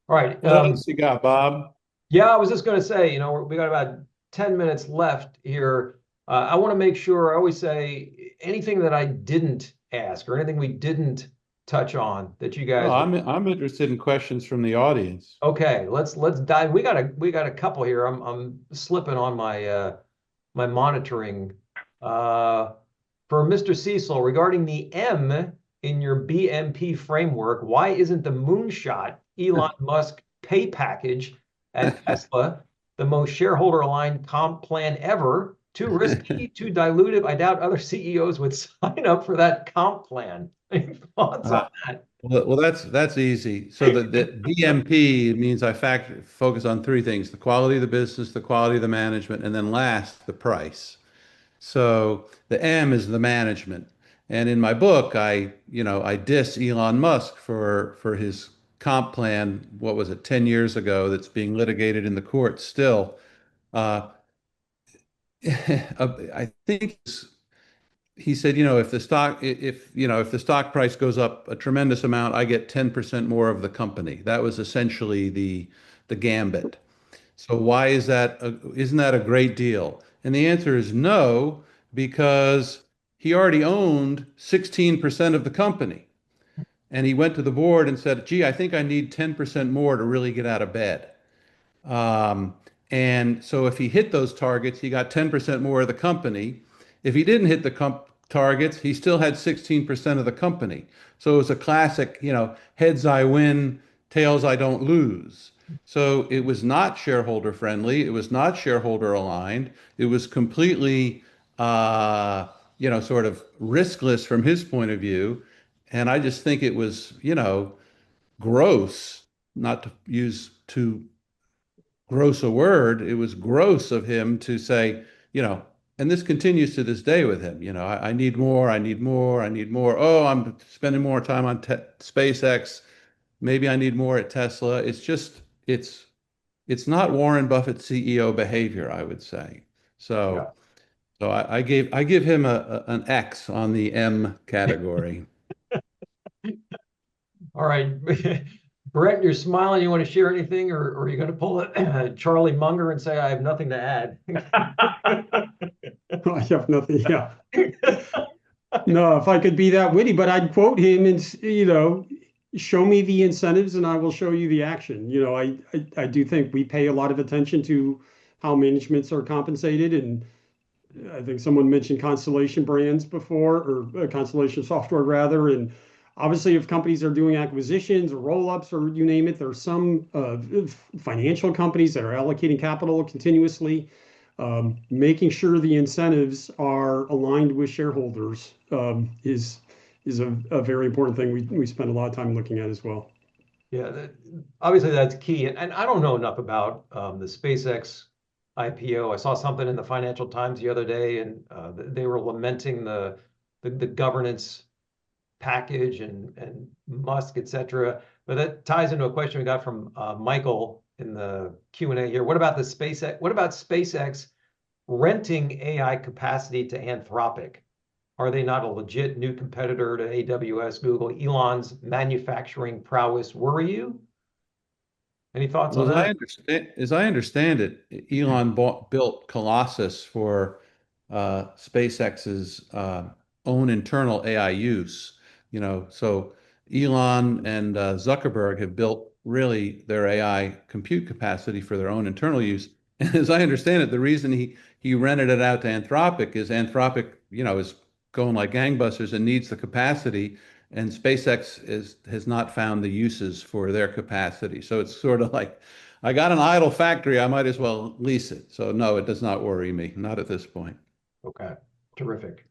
[SPEAKER 1] All right.
[SPEAKER 2] What else you got, Bob?
[SPEAKER 1] Yeah, I was just going to say, we got about 10 minutes left here. I want to make sure, I always say, anything that I didn't ask or anything we didn't touch on that you guys.
[SPEAKER 2] I'm interested in questions from the audience.
[SPEAKER 1] Okay, let's dive. We got a couple here. I'm slipping on my my monitoring. For Mr. Seessel, regarding the M in your BMP framework, why isn't the moonshot Elon Musk pay package at Tesla the most shareholder-aligned comp plan ever? Too risky, too dilutive. I doubt other CEOs would sign up for that comp plan. Any thoughts on that?
[SPEAKER 2] Well, that's easy. So the BMP means I focus on 3 things: the quality of the business, the quality of the management, and then last, the price. So the M is the management. And in my book, I diss Elon Musk for his comp plan. What was it, 10 years ago? That's being litigated in the courts still. I think he said, if the stock price goes up a tremendous amount, I get 10% more of the company. That was essentially the gambit. So why isn't that a great deal? And the answer is no, because he already owned 16% of the company. And he went to the board and said, gee, I think I need 10% more to really get out of bed. And so if he hit those targets, he got 10% more of the company. If he didn't hit the targets, he still had 16% of the company. So it was a classic, heads I win, tails I don't lose. So it was not shareholder friendly. It was not shareholder aligned. It was completely, sort of riskless from his point of view. And I just think it was, gross, not to use too gross a word. It was gross of him to say, and this continues to this day with him, I need more, I need more, I need more. Oh, I'm spending more time on SpaceX. Maybe I need more at Tesla. It's just, it's not Warren Buffett CEO behavior, I would say. So, I give him an X on the M category.
[SPEAKER 1] All right. Brent, you're smiling. You want to share anything, or are you going to pull a Charlie Munger and say, I have nothing to add?
[SPEAKER 3] I have nothing. Yeah. No, if I could be that witty, but I'd quote him and, show me the incentives and I will show you the action. I do think we pay a lot of attention to how managements are compensated. And I think someone mentioned Constellation Brands before, or Constellation Software rather. And obviously, if companies are doing acquisitions or roll-ups or you name it, there's some financial companies that are allocating capital continuously. Making sure the incentives are aligned with shareholders is a very important thing we spend a lot of time looking at as well.
[SPEAKER 1] Yeah, obviously that's key. And I don't know enough about the SpaceX IPO. I saw something in the Financial Times the other day, and they were lamenting the governance package and Musk, et cetera. But that ties into a question we got from Michael in the Q&A here. What about SpaceX renting AI capacity to Anthropic? Are they not a legit new competitor to AWS, Google? Elon's manufacturing prowess worry you? Any thoughts on
[SPEAKER 2] Well,
[SPEAKER 1] that?
[SPEAKER 2] as I understand it, Elon built Colossus for SpaceX's own internal AI use. So Elon and Zuckerberg have built really their AI compute capacity for their own internal use. And as I understand it, the reason he rented it out to Anthropic is Anthropic, is going like gangbusters and needs the capacity, and SpaceX has not found the uses for their capacity. So it's sort of like, I got an idle factory, I might as well lease it. So no, it does not worry me, not at this point.
[SPEAKER 1] Okay, terrific.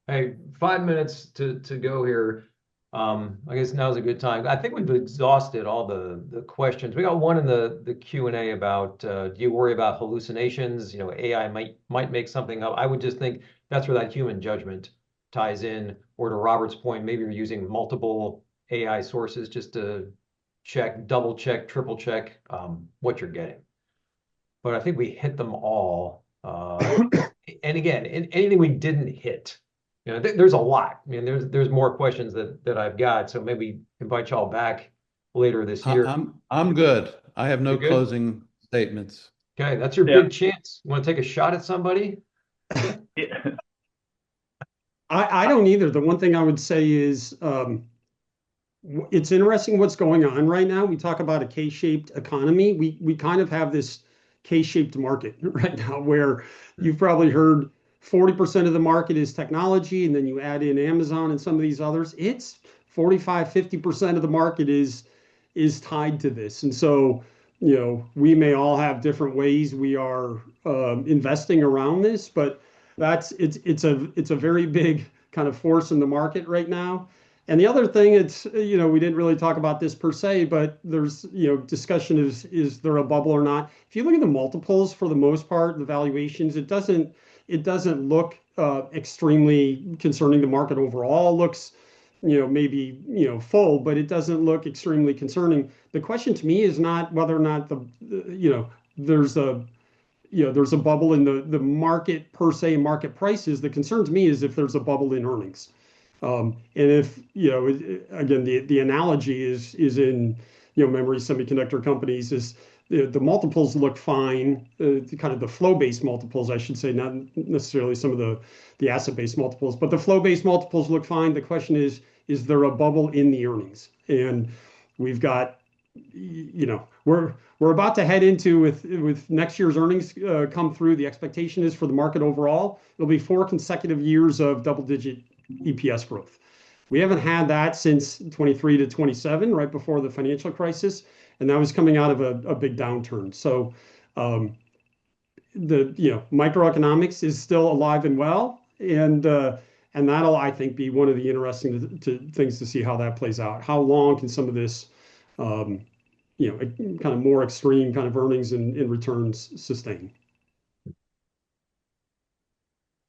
[SPEAKER 1] Hey, 5 minutes to go here. I guess now's a good time. I think we've exhausted all the questions. We got one in the Q&A about do you worry about hallucinations? AI might make something up. I would just think that's where that human judgment ties in. Or to Robert's point, maybe you're using multiple AI sources just to check, double check, triple check what you're getting. But I think we hit them all. And again, anything we didn't hit, there's a lot. I mean, there's more questions that I've got. So maybe invite y'all back later this year.
[SPEAKER 2] I'm good. I have no closing statements.
[SPEAKER 1] Okay, that's your big chance. You want to take a shot at somebody?
[SPEAKER 4] Yeah.
[SPEAKER 3] I don't either. The one thing I would say is it's interesting what's going on right now. We talk about a K-shaped economy. We kind of have this K-shaped market right now where you've probably heard 40% of the market is technology, and then you add in Amazon and some of these others. It's 45-50% of the market is tied to this. And so, we may all have different ways we are investing around this, but it's a very big kind of force in the market right now. And the other thing, we didn't really talk about this per se, but there's, discussion is there a bubble or not? If you look at the multiples, for the most part, the valuations, it doesn't look extremely concerning. The market overall looks, maybe, full, but it doesn't look extremely concerning. The question to me is not whether or not there's a bubble in the market per se, market prices. The concern to me is if there's a bubble in earnings. And if, again, the analogy is in, memory semiconductor companies is the multiples look fine, kind of the flow-based multiples, I should say, not necessarily some of the asset-based multiples, but the flow-based multiples look fine. The question is there a bubble in the earnings? And we've got, we're about to head into with next year's earnings come through. The expectation is for the market overall, it'll be 4 consecutive years of double-digit EPS growth. We haven't had that since 23 to 27, right before the financial crisis, and that was coming out of a big downturn. So the microeconomics is still alive and well, and that'll, I think, be one of the interesting things to see how that plays out. How long can some of this kind of more extreme kind of earnings and returns sustain?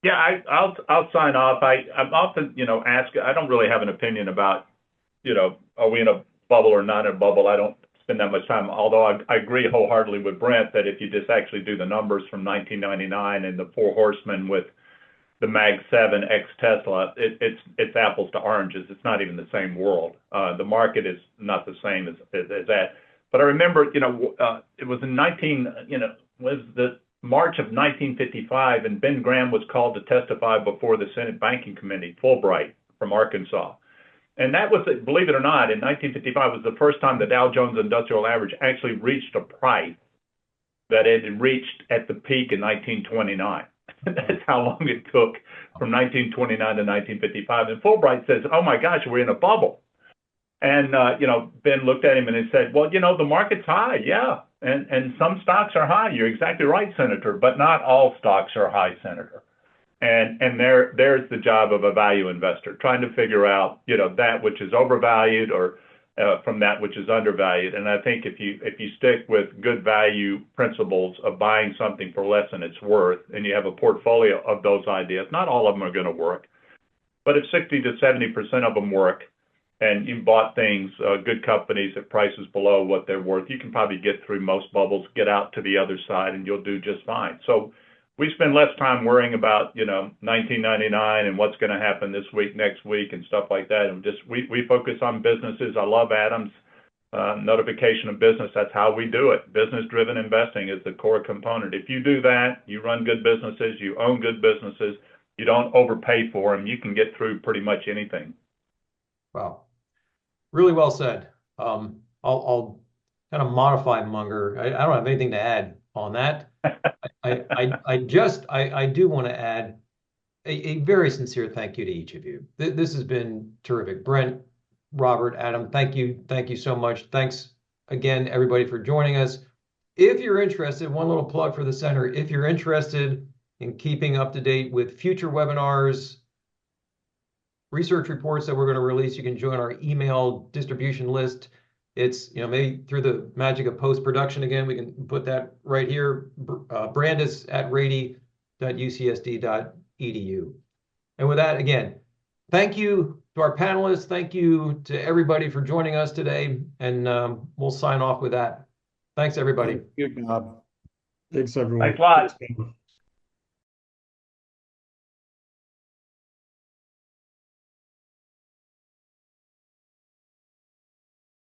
[SPEAKER 4] Yeah, I'll sign off. I'm often, asked. I don't really have an opinion about, are we in a bubble or not in a bubble. I don't spend that much time. Although I agree wholeheartedly with Brent that if you just actually do the numbers from 1999 and the four horsemen with the Mag 7 ex Tesla, it's apples to oranges. It's not even the same world. The market is not the same as that. But I remember, it was in March of 1955, and Ben Graham was called to testify before the Senate Banking Committee, Fulbright from Arkansas. And that was, believe it or not, in 1955 was the first time the Dow Jones Industrial Average actually reached a price that it had reached at the peak in 1929. That's how long it took from 1929 to 1955. And Fulbright says, oh my gosh, we're in a bubble. And, Ben looked at him and he said, well, the market's high. Yeah. And some stocks are high. You're exactly right, Senator, but not all stocks are high, Senator. And there's the job of a value investor, trying to figure out, that which is overvalued or from that which is undervalued. And I think if you stick with good value principles of buying something for less than it's worth, and you have a portfolio of those ideas, not all of them are going to work, but if 60 to 70% of them work, and you bought things, good companies at prices below what they're worth, you can probably get through most bubbles, get out to the other side, and you'll do just fine. So we spend less time worrying about, 1999 and what's going to happen this week, next week, and stuff like that. And we focus on businesses. I love Adam's notification of business. That's how we do it. Business-driven investing is the core component. If you do that, you run good businesses, you own good businesses, you don't overpay for them, you can get through pretty much anything.
[SPEAKER 1] Wow. Really well said. I'll kind of modify Munger. I don't have anything to add on that. I do want to add a very sincere thank you to each of you. This has been terrific. Brent, Robert, Adam, thank you. Thank you so much. Thanks again, everybody, for joining us. If you're interested, one little plug for the center, if you're interested in keeping up to date with future webinars, research reports that we're going to release, you can join our email distribution list. It's, maybe through the magic of post-production again, we can put that right here, brandis@rady.ucsd.edu. And with that, again, thank you to our panelists. Thank you to everybody for joining us today. And we'll sign off with that. Thanks, everybody.
[SPEAKER 2] Thank you, Bob.
[SPEAKER 3] Thanks, everyone.
[SPEAKER 4] Thanks a lot.
[SPEAKER 3] Thanks,